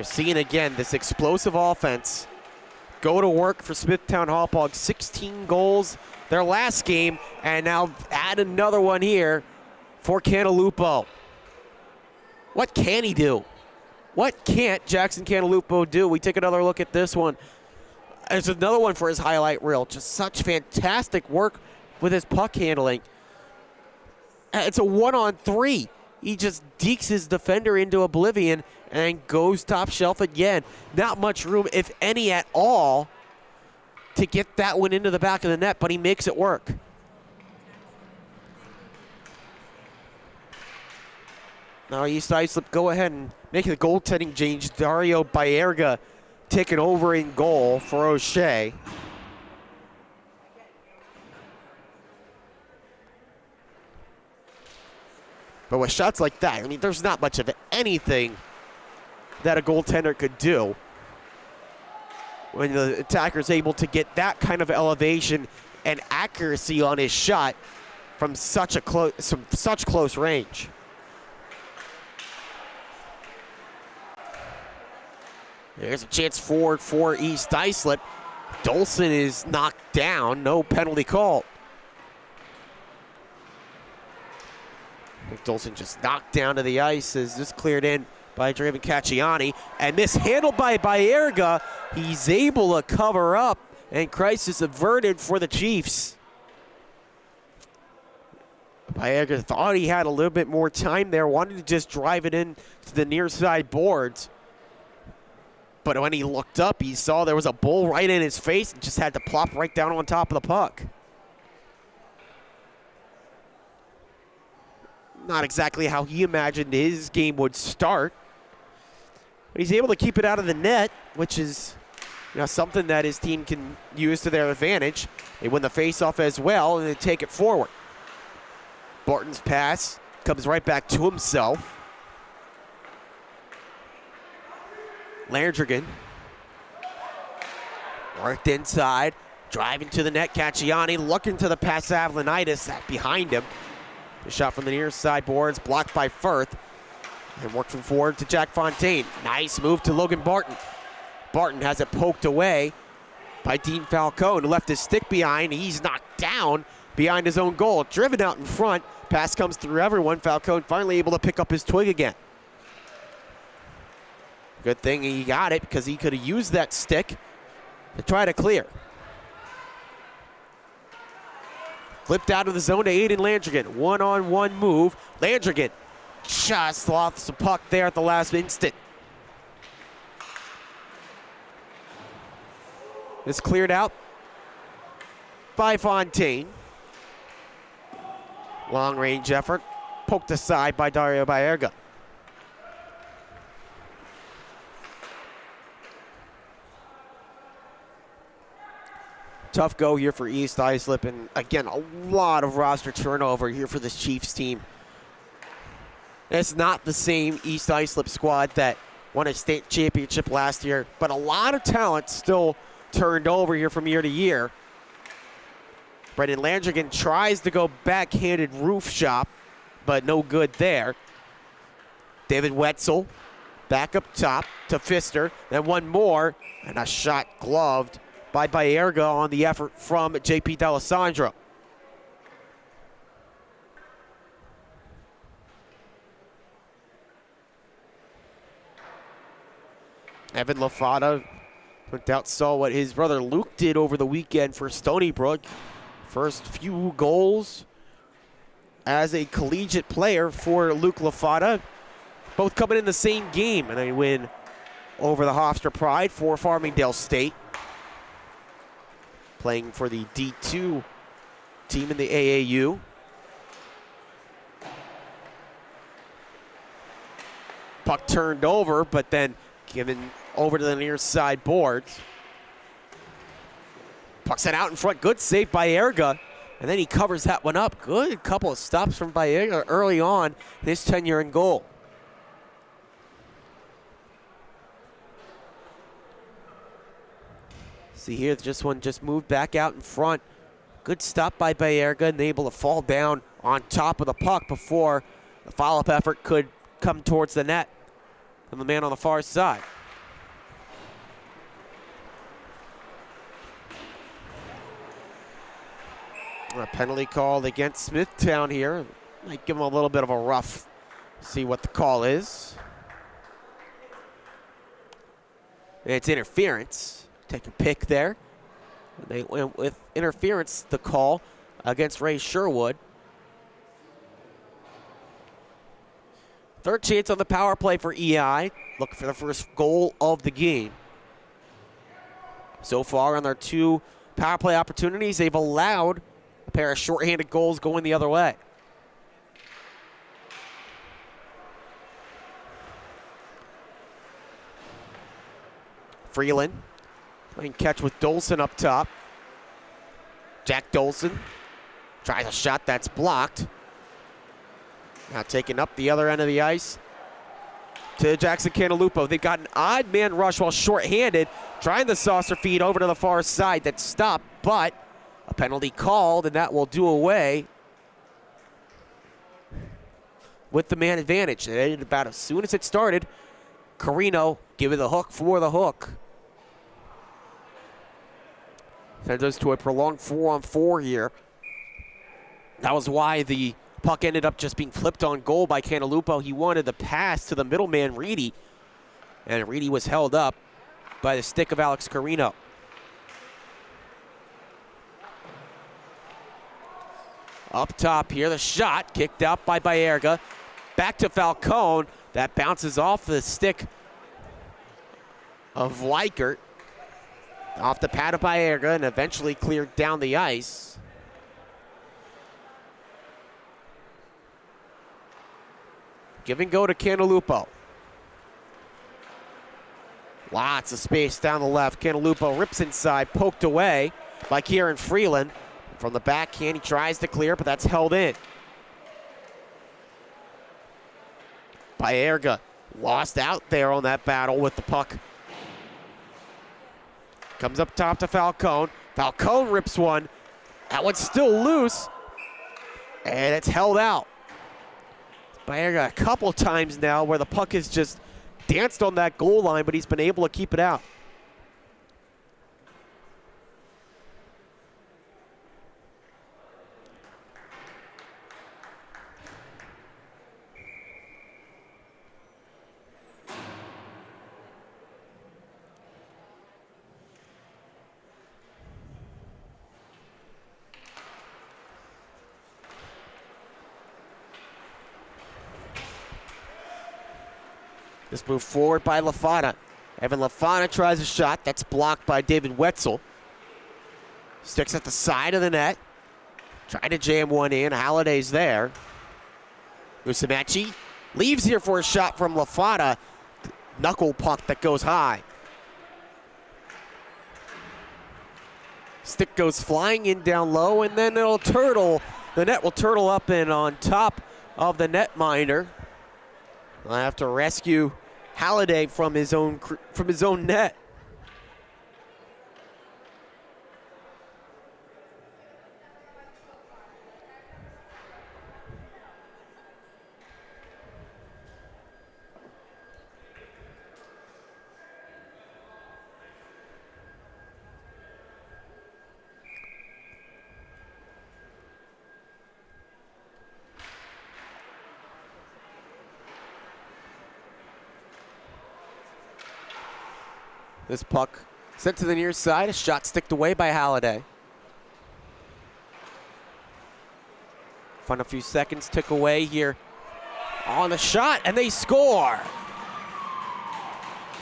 Speaker 1: You're seeing again this explosive offense go to work for Smithtown Hauppauge. 16 goals their last game, and now add another one here for Cantalupo. What can he do? What can't Jackson Cantalupo do? We take another look at this one. There's another one for his highlight reel. Just such fantastic work with his puck handling. It's a 1-on-3. He just dekes his defender into oblivion and goes top shelf again. Not much room, if any at all, to get that one into the back of the net, but he makes it work. Now East Islip go ahead and make the goaltending change. Dario Baerga taking over in goal for O'Shea. But with shots like that, I mean, there's not much of anything that a goaltender could do when the attacker's able to get that kind of elevation and accuracy on his shot from such close range. There's a chance forward for East Islip. Dolson is knocked down, no penalty call. Dolson just knocked down to the ice as this cleared in by Draven Cacciani, and mishandled by Baerga. He's able to cover up, and crisis averted for the Chiefs. Baerga thought he had a little bit more time there, wanted to just drive it in to the near side boards. But when he looked up, he saw there was a bull right in his face and just had to plop right down on top of the puck. Not exactly how he imagined his game would start. But he's able to keep it out of the net, which is something that his team can use to their advantage. They win the faceoff as well, and they take it forward. Barton's pass comes right back to himself. Landrigan worked inside, driving to the net. Cacciani looking to the pass to Avlanitis, that behind him. The shot from the near side boards, blocked by Firth. And working forward to Jack Fontaine. Nice move to Logan Barton. Barton has it poked away by Dean Falcone, who left his stick behind. He's knocked down behind his own goal. Driven out in front. Pass comes through everyone. Falcone finally able to pick up his twig again. Good thing he got it, because he could have used that stick to try to clear. Flipped out of the zone to Aiden Landrigan. One-on-one move. Landrigan just lost the puck there at the last instant. It's cleared out by Fontaine. Long range effort. Poked aside by Dario Baerga. Tough go here for East Islip, and again, a lot of roster turnover here for this Chiefs team. It's not the same East Islip squad that won a state championship last year, but a lot of talent still turned over here from year to year. Brendan Landrigan tries to go backhanded roof shot, but no good there. David Wetzel back up top to Pfister, then one more, and a shot gloved by Baerga on the effort from J.P. D'Alessandro. Evan LaFada went out, saw what his brother Luke did over the weekend for Stony Brook. First few goals as a collegiate player for Luke LaFada. Both coming in the same game, and they win over the Hofstra Pride for Farmingdale State. Playing for the D2 team in the AAU. Puck turned over, but then given over to the near side boards. Puck sent out in front. Good save by Baerga. And then he covers that one up. Good couple of stops from Baerga early on his tenure in goal. See here, this one just moved back out in front. Good stop by Baerga, and able to fall down on top of the puck before the follow-up effort could come towards the net from the man on the far side. A penalty called against Smithtown here. Might give him a little bit of a rough. See what the call is. It's interference. Take a pick there. They went with interference, the call against Ray Sherwood. Third chance on the power play for EI. Looking for the first goal of the game. So far on their 2 power play opportunities, they've allowed a pair of shorthanded goals going the other way. Freeland playing catch with Dolson up top. Jack Dolson tries a shot that's blocked. Now taking up the other end of the ice to Jackson Cantalupo. They've got an odd man rush while shorthanded, trying the saucer feed over to the far side. That stopped, but a penalty called, and that will do away with the man advantage. It ended about as soon as it started. Carino giving the hook for the hook. Sends us to a prolonged 4-on-4 here. That was why the puck ended up just being flipped on goal by Cantalupo. He wanted the pass to the middleman, Reedy, and Reedy was held up by the stick of Alex Carino. Up top here, the shot kicked out by Baerga. Back to Falcone. That bounces off the stick of Weichert. Off the pad of Baerga and eventually cleared down the ice. Give and go to Cantalupo. Lots of space down the left. Cantalupo rips inside, poked away by Kieran Freeland. From the backhand, he tries to clear, but that's held in. Baerga lost out there on that battle with the puck. Comes up top to Falcone. Falcone rips one. That one's still loose, and it's held out. Baerga a couple times now where the puck has just danced on that goal line, but he's been able to keep it out. This move forward by Lafana. Evan Lafana tries a shot. That's blocked by David Wetzel. Sticks at the side of the net. Trying to jam one in. Halliday's there. Musumeci leaves here for a shot from Lafana. Knuckle puck that goes high. Stick goes flying in down low, and then it'll turtle. The net will turtle up and on top of the netminder. I'll have to rescue Halliday from his own net. This puck sent to the near side, a shot sticked away by Halliday. Final few seconds tick away here on the shot, and they score.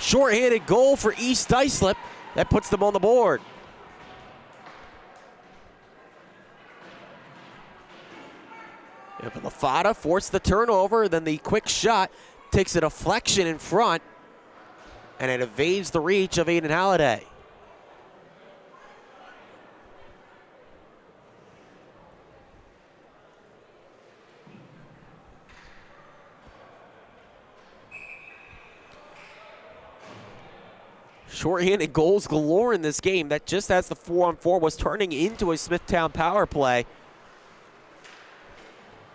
Speaker 1: Short-handed goal for East Islip. That puts them on the board. Lafada forced the turnover, then the quick shot takes a deflection in front, and it evades the reach of Aiden Halliday. Short-handed goals galore in this game. That just as the 4-on-4 was turning into a Smithtown power play.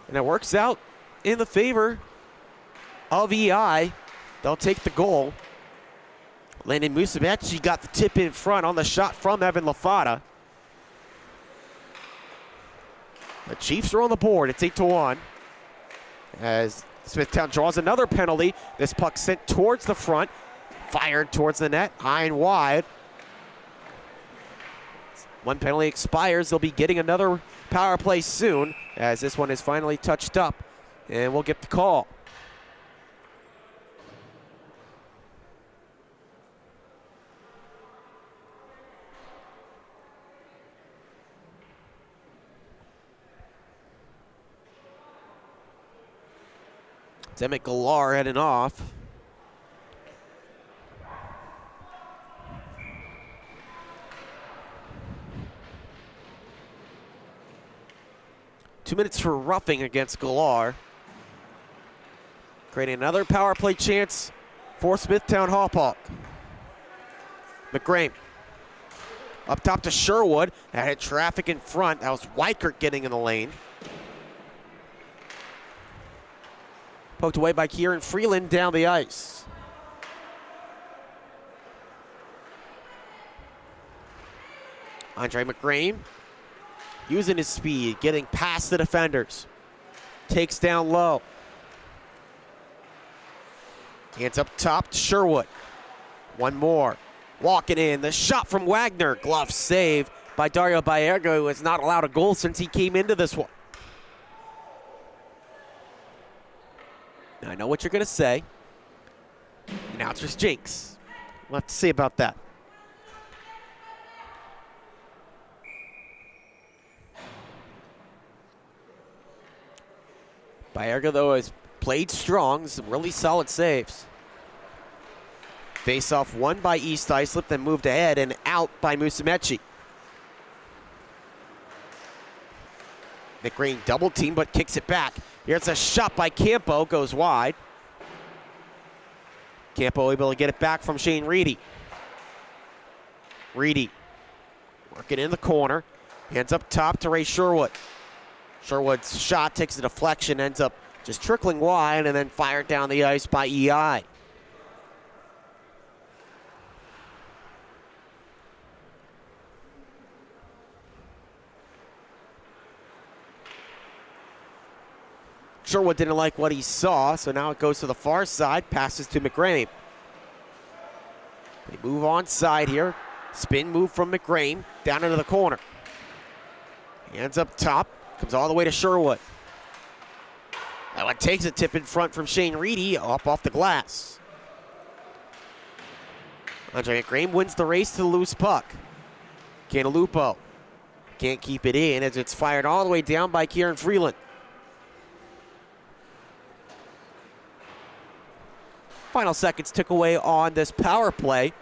Speaker 1: And it works out in the favor of EI. They'll take the goal. Landon Musumeci got the tip in front on the shot from Evan Lafada. The Chiefs are on the board. It's 8-1. As Smithtown draws another penalty. This puck sent towards the front. Fired towards the net, high and wide. One penalty expires. They'll be getting another power play soon, as this one is finally touched up, and we'll get the call. Emmett Galar heading off. Two minutes for roughing against Galar. Creating another power play chance for Smithtown Hauppauge. McGrame up top to Sherwood. That had traffic in front. That was Weichert getting in the lane. Poked away by Kieran Freeland down the ice. Andre McGrame using his speed, getting past the defenders. Takes down low. Hands up top to Sherwood. One more. Walking in. The shot from Wagner. Glove save by Dario Baerga, who has not allowed a goal since he came into this one. Now, I know what you're going to say. Announcer's jinx. We'll have to see about that. Baerga, though, has played strong. Some really solid saves. Face-off won by East Islip, then moved ahead and out by Musumeci. McGrane double team, but kicks it back. Here's a shot by Campo, goes wide. Campo able to get it back from Shane Reedy. Reedy working in the corner. Hands up top to Ray Sherwood. Sherwood's shot takes a deflection, ends up just trickling wide, and then fired down the ice by EI. Sherwood didn't like what he saw, so now it goes to the far side, passes to McGrame. They move on side here. Spin move from McGrame, down into the corner. Hands up top, comes all the way to Sherwood. That one takes a tip in front from Shane Reedy, up off the glass. Andre McGrame wins the race to the loose puck. Cantalupo can't keep it in as it's fired all the way down by Kieran Freeland. Final seconds tick away on this power play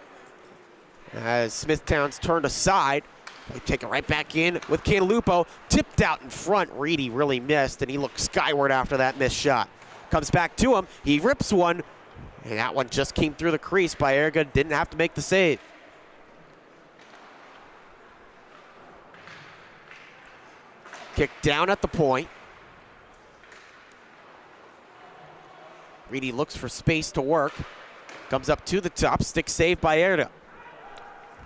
Speaker 1: as Smithtown's turned aside. They take it right back in with Cantalupo. Tipped out in front. Reedy really missed, and he looked skyward after that missed shot. Comes back to him. He rips one, and that one just came through the crease. Baerga didn't have to make the save. Kick down at the point. Reedy looks for space to work. Comes up to the top. Stick save by Baerga.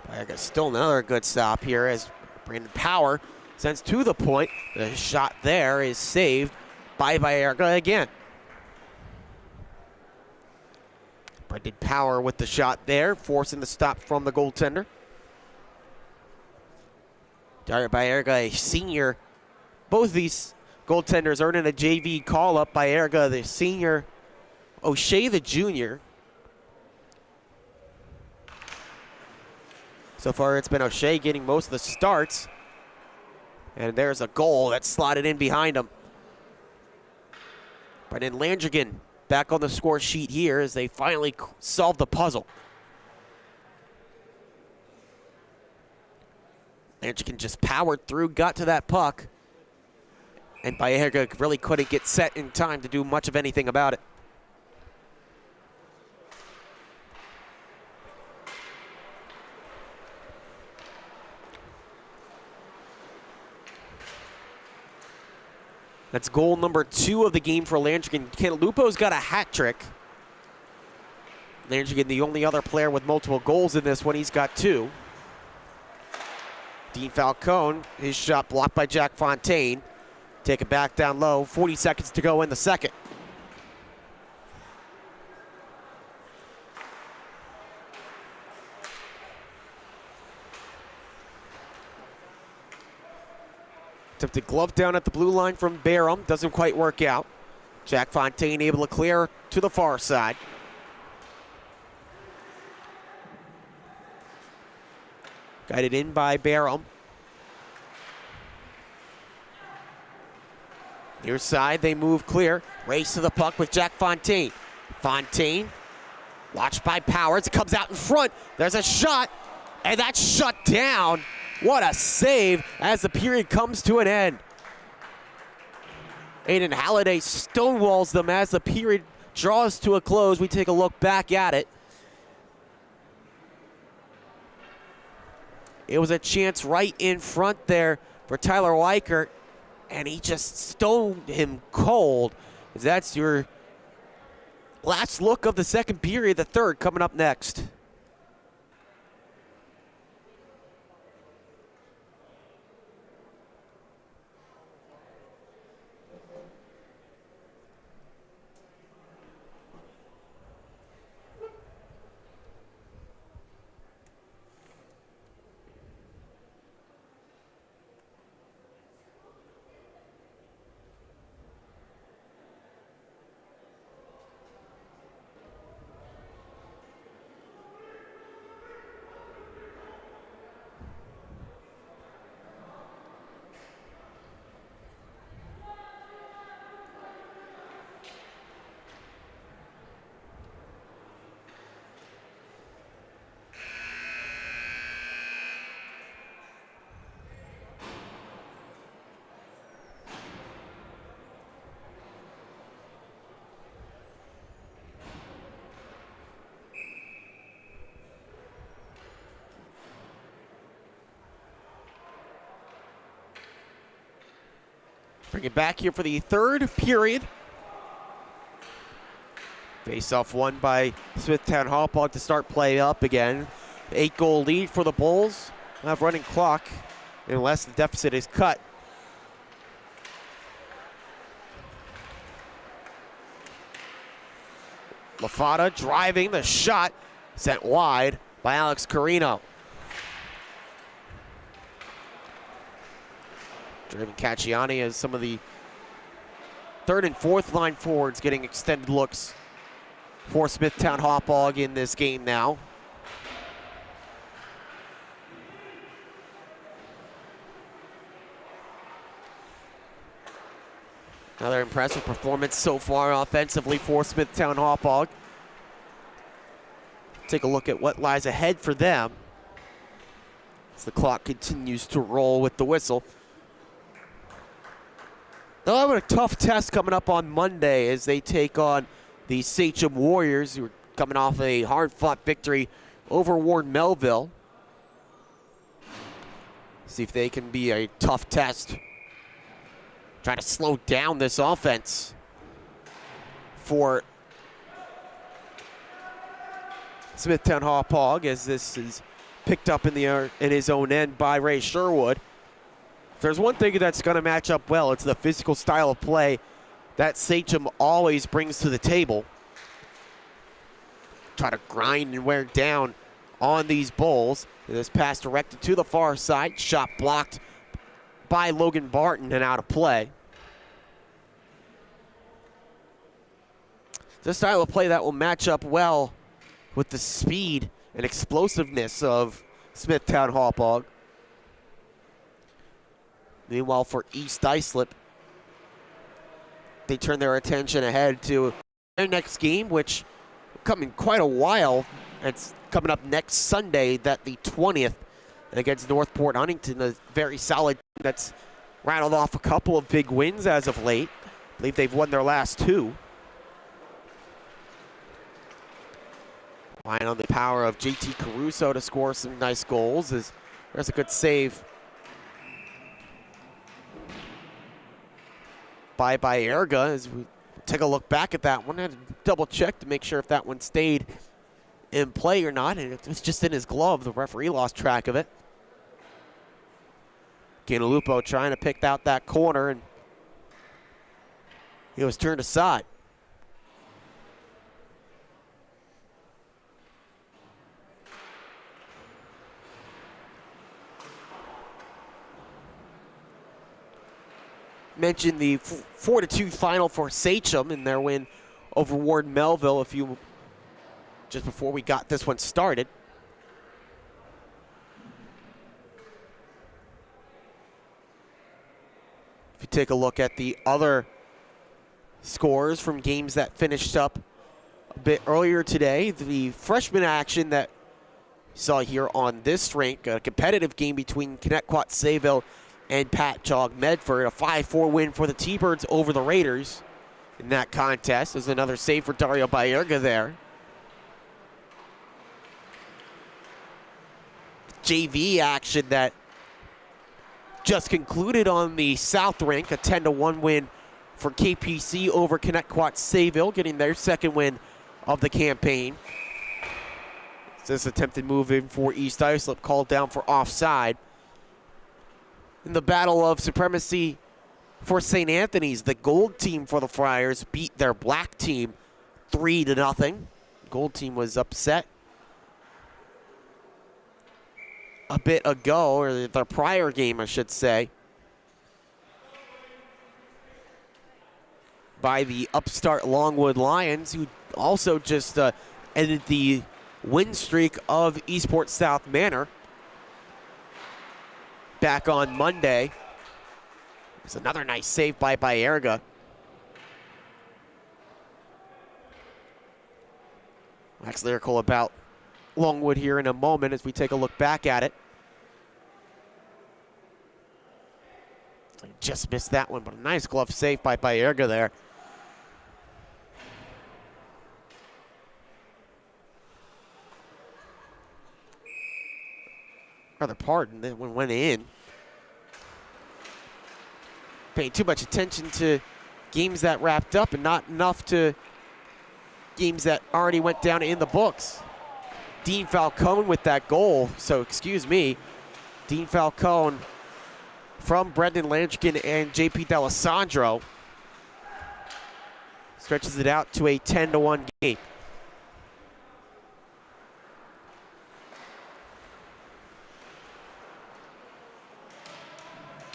Speaker 1: Baerga still another good stop here as Brandon Power sends to the point. The shot there is saved by Baerga again. Brandon Power with the shot there, forcing the stop from the goaltender. Dario Baerga, a senior. Both these goaltenders earning a JV call-up. Baerga, the senior. O'Shea, the junior. So far, it's been O'Shea getting most of the starts. And there's a goal that's slotted in behind him. Brendan Landrigan back on the score sheet here as they finally solve the puzzle. Landrigan just powered through, got to that puck. And Baerga really couldn't get set in time to do much of anything about it. That's goal number 2 of the game for Landrigan. Cantalupo's got a hat trick. Landrigan, the only other player with multiple goals in this one. He's got 2. Dean Falcone, his shot blocked by Jack Fontaine. Take it back down low. 40 seconds to go in the second. Attempted glove down at the blue line from Barham. Doesn't quite work out. Jack Fontaine able to clear to the far side. Guided in by Barham. Near side, they move clear. Race to the puck with Jack Fontaine. Fontaine, watched by Powers, comes out in front. There's a shot, and that's shut down. What a save as the period comes to an end. Aiden Halliday stonewalls them as the period draws to a close. We take a look back at it. It was a chance right in front there for Tyler Weichert, and he just stoned him cold. That's your last look of the second period, the third coming up next. Bring it back here for the third period. Face-off won by Smithtown Hauppauge to start play up again. 8-goal lead for the Bulls. We'll have running clock unless the deficit is cut. LaFada driving the shot, sent wide by Alex Carino. Driven Cacciani as some of the third and fourth line forwards getting extended looks for Smithtown Hauppauge in this game now. Another impressive performance so far offensively for Smithtown Hauppauge. Take a look at what lies ahead for them as the clock continues to roll with the whistle. They'll have a tough test coming up on Monday as they take on the Sachem Warriors, who are coming off a hard-fought victory over Warren Melville. See if they can be a tough test. Try to slow down this offense for Smithtown Hauppauge, as this is picked up in his own end by Ray Sherwood. If there's one thing that's going to match up well, it's the physical style of play that Sachem always brings to the table. Try to grind and wear down on these Bulls. This pass directed to the far side. Shot blocked by Logan Barton and out of play. It's a style of play that will match up well with the speed and explosiveness of Smithtown Hauppauge. Meanwhile, for East Islip, they turn their attention ahead to their next game, which will come in quite a while. It's coming up next Sunday, that the 20th, against Northport Huntington, a very solid team that's rattled off a couple of big wins as of late. I believe they've won their last two. Relying on the power of JT Caruso to score some nice goals. There's a good save by Erga as we take a look back at that one. I had to double check to make sure if that one stayed in play or not, and it was just in his glove. The referee lost track of it. Canalupo trying to pick out that corner, and He was turned aside. Mentioned the 4-2 final for Sachem in their win over Ward Melville just before we got this one started. If you take a look at the other scores from games that finished up a bit earlier today, the freshman action that we saw here on this rink, a competitive game between Connetquot-Sayville and Pat Jog Medford, a 5-4 win for the T-Birds over the Raiders in that contest. There's another save for Dario Baerga there. JV action that just concluded on the South Rink, a 10-1 win for KPC over Connetquot-Sayville, getting their second win of the campaign. This attempted move in for East Islip, called down for offside. In the battle of supremacy for St. Anthony's, the gold team for the Friars beat their black team 3-0. Gold team was upset a bit ago, or the prior game, I should say, by the upstart Longwood Lions, who also just ended the win streak of Eastport South Manor back on Monday. It's another nice save by Baerga. Wax lyrical about Longwood here in a moment as we take a look back at it. Just missed that one, but a nice glove save by Baerga there. Rather pardon, that one went in. Paying too much attention to games that wrapped up and not enough to games that already went down in the books. Dean Falcone with that goal, so excuse me. Dean Falcone from Brendan Lanchkin and JP D'Alessandro stretches it out to a 10-1 game.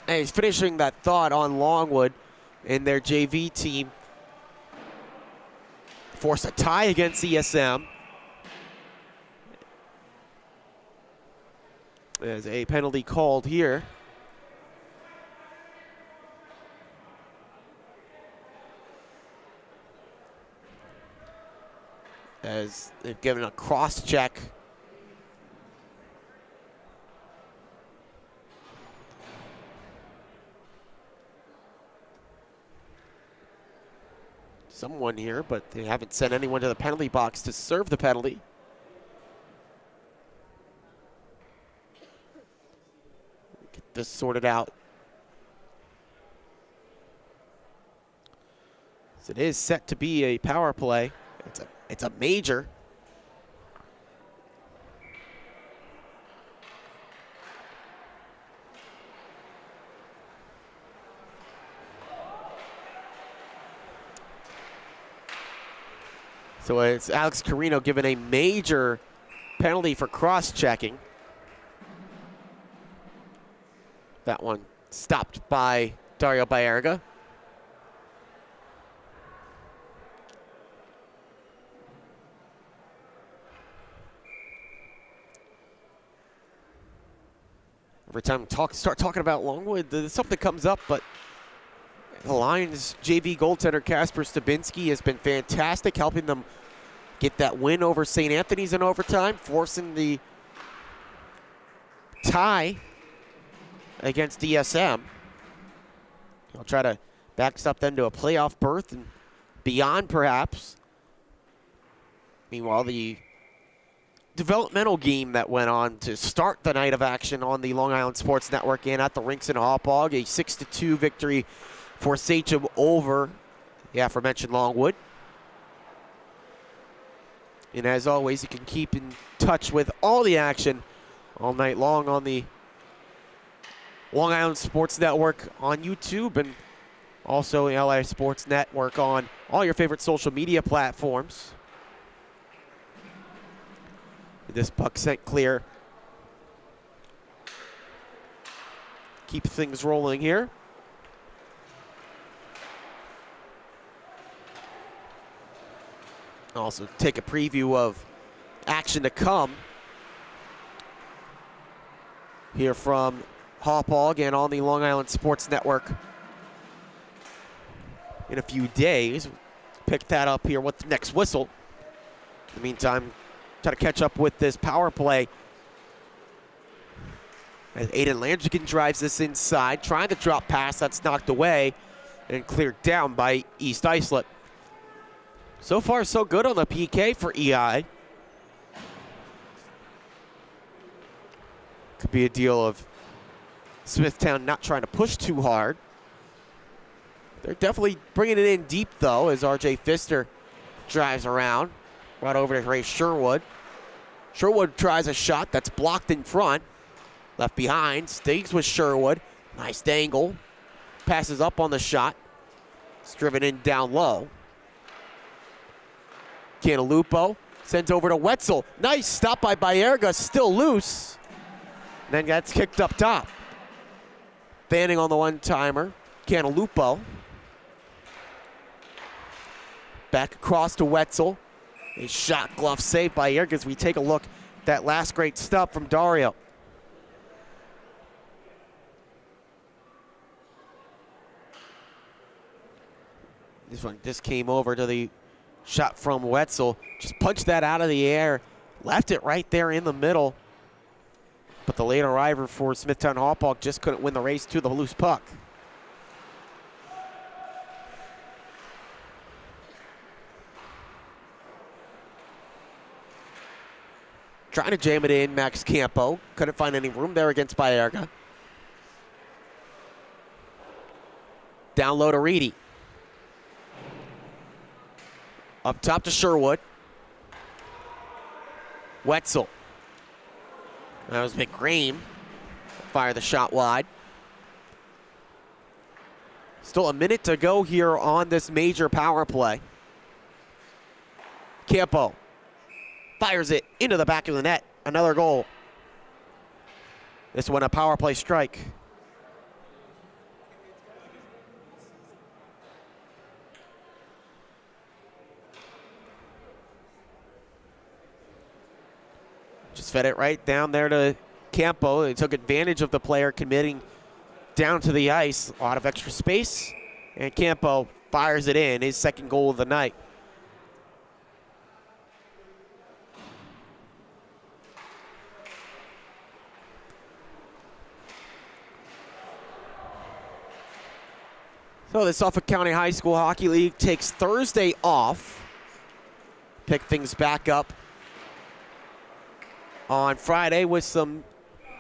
Speaker 1: And he's finishing that thought on Longwood and their JV team. Forced a tie against ESM. There's a penalty called here. As they've given a cross check. Someone here, but they haven't sent anyone to the penalty box to serve the penalty. Get this sorted out. So it is set to be a power play. It's a major. So it's Alex Carino given a major penalty for cross-checking. That one stopped by Dario Baerga. Every time we start talking about Longwood, something comes up, but the Lions JV goaltender Kasper Stabinski has been fantastic, helping them get that win over St. Anthony's in overtime, forcing the tie against DSM. He'll try to backstop them to a playoff berth and beyond, perhaps. Meanwhile, the developmental game that went on to start the night of action on the Long Island Sports Network and at the rinks in Hauppauge, a 6-2 victory for Sachem over the aforementioned Longwood. And as always, you can keep in touch with all the action all night long on the Long Island Sports Network on YouTube and Also, LA Sports Network on all your favorite social media platforms. This puck sent clear. Keep things rolling here. Also take a preview of action to come here from Hauppauge and on the Long Island Sports Network in a few days. Pick that up here with the next whistle. In the meantime, try to catch up with this power play as Aiden Landrigan drives this inside, trying to drop pass that's knocked away and cleared down by East Islip. So far, so good on the PK for EI. Could be a deal of Smithtown not trying to push too hard. They're definitely bringing it in deep, though, as R.J. Pfister drives around. Right over to Ray Sherwood. Sherwood tries a shot that's blocked in front. Left behind, stays with Sherwood. Nice angle. Passes up on the shot. It's driven in down low. Cantalupo sends over to Wetzel. Nice stop by Baerga, still loose. Then gets kicked up top. Fanning on the one-timer. Cantalupo. Back across to Wetzel. A shot glove saved by Baerga as we take a look at that last great stop from Dario. This came over to the shot from Wetzel. Just punched that out of the air. Left it right there in the middle. But the late arriver for Smithtown Hauppauge just couldn't win the race to the loose puck. Trying to jam it in, Max Campo. Couldn't find any room there against Baerga. Down low to Reedy. Up top to Sherwood. Wetzel. That was McGrane. Fire the shot wide. Still a minute to go here on this major power play. Campo fires it into the back of the net. Another goal. This one a power play strike. Just fed it right down there to Campo. They took advantage of the player committing down to the ice. A lot of extra space. And Campo fires it in, his second goal of the night. So the Suffolk County High School Hockey League takes Thursday off. Pick things back up on Friday with some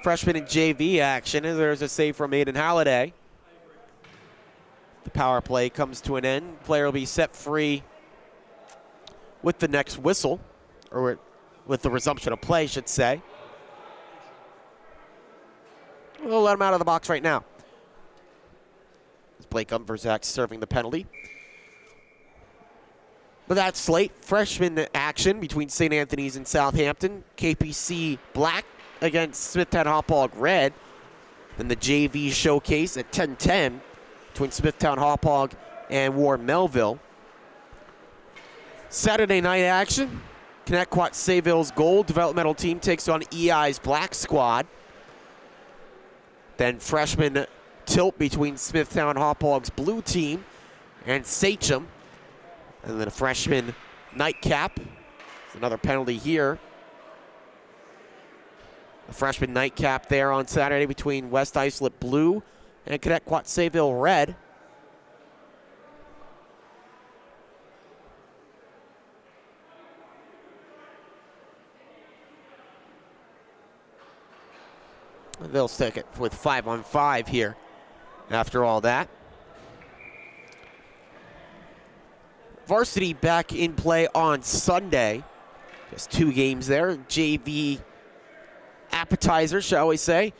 Speaker 1: freshman and JV action. And there's a save from Aiden Halliday. The power play comes to an end. Player will be set free with the next whistle, or with the resumption of play, I should say. We'll let him out of the box right now. Blake Umverzak serving the penalty. But that slate, freshman action between St. Anthony's and Southampton. KPC black against Smithtown Hauppauge red. Then the JV showcase at 10:10 between Smithtown Hauppauge and War Melville. Saturday night action. Connecticut Sayville's gold developmental team takes on EI's black squad. Then freshman tilt between Smithtown Hauppauge's blue team and Sachem. And then a freshman nightcap. There's another penalty here. A freshman nightcap there on Saturday between West Islip blue and Connecticut Sayville red. They'll stick it with 5-on-5 here after all that. Varsity back in play on Sunday. Just 2 games there. JV appetizer, shall we say.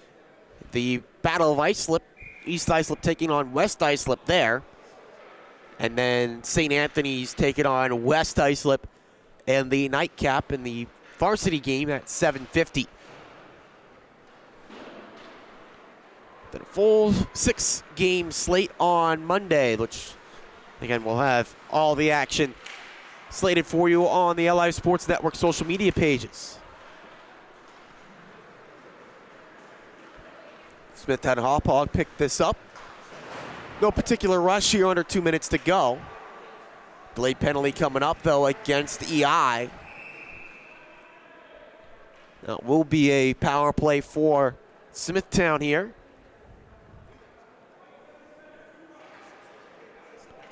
Speaker 1: The Battle of Islip. East Islip taking on West Islip there. And then St. Anthony's taking on West Islip and the nightcap in the varsity game at 7:50. Then a full 6-game slate on Monday, which again we'll have all the action slated for you on the LI Sports Network social media pages. Smithtown Hauppauge picked this up. No particular rush here, under 2 minutes to go. Delayed penalty coming up, though, against EI. Now, it will be a power play for Smithtown here.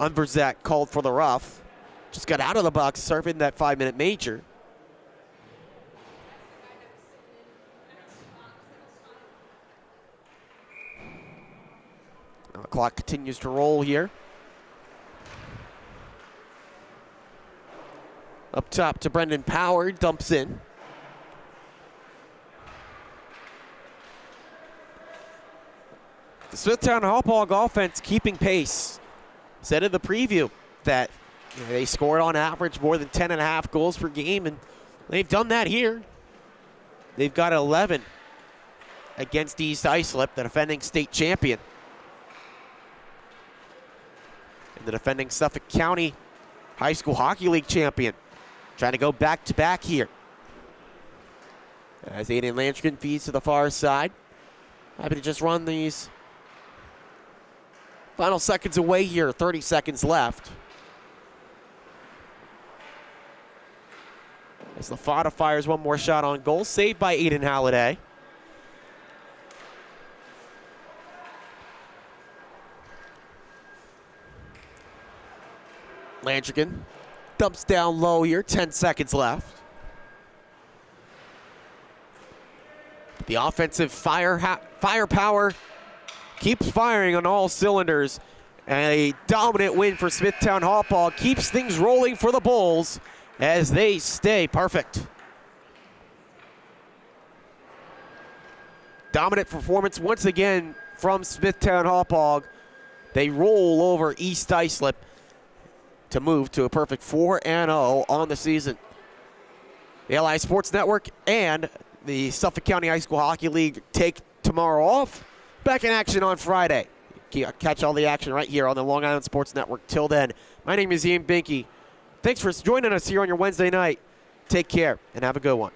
Speaker 1: Unverzak called for the rough. Just got out of the box, serving that 5-minute major. Now the clock continues to roll here. Up top to Brendan Power, dumps in. The Smithtown Hauppauge offense keeping pace. Said in the preview that they scored on average more than 10.5 goals per game, and they've done that here. They've got 11 against East Islip, the defending state champion. And the defending Suffolk County High School Hockey League champion. Trying to go back-to-back here. As Aiden Landry feeds to the far side. Happy to just run these final seconds away here, 30 seconds left. As LaFada fires one more shot on goal, saved by Aiden Halliday. Landrigan dumps down low here, 10 seconds left. The offensive firepower keeps firing on all cylinders. And a dominant win for Smithtown Hauppauge keeps things rolling for the Bulls as they stay perfect. Dominant performance once again from Smithtown Hauppauge. They roll over East Islip to move to a perfect 4-0 on the season. The LI Sports Network and the Suffolk County High School Hockey League take tomorrow off. Back in action on Friday. Catch all the action right here on the Long Island Sports Network. Till then, my name is Ian Binky. Thanks for joining us here on your Wednesday night. Take care and have a good one.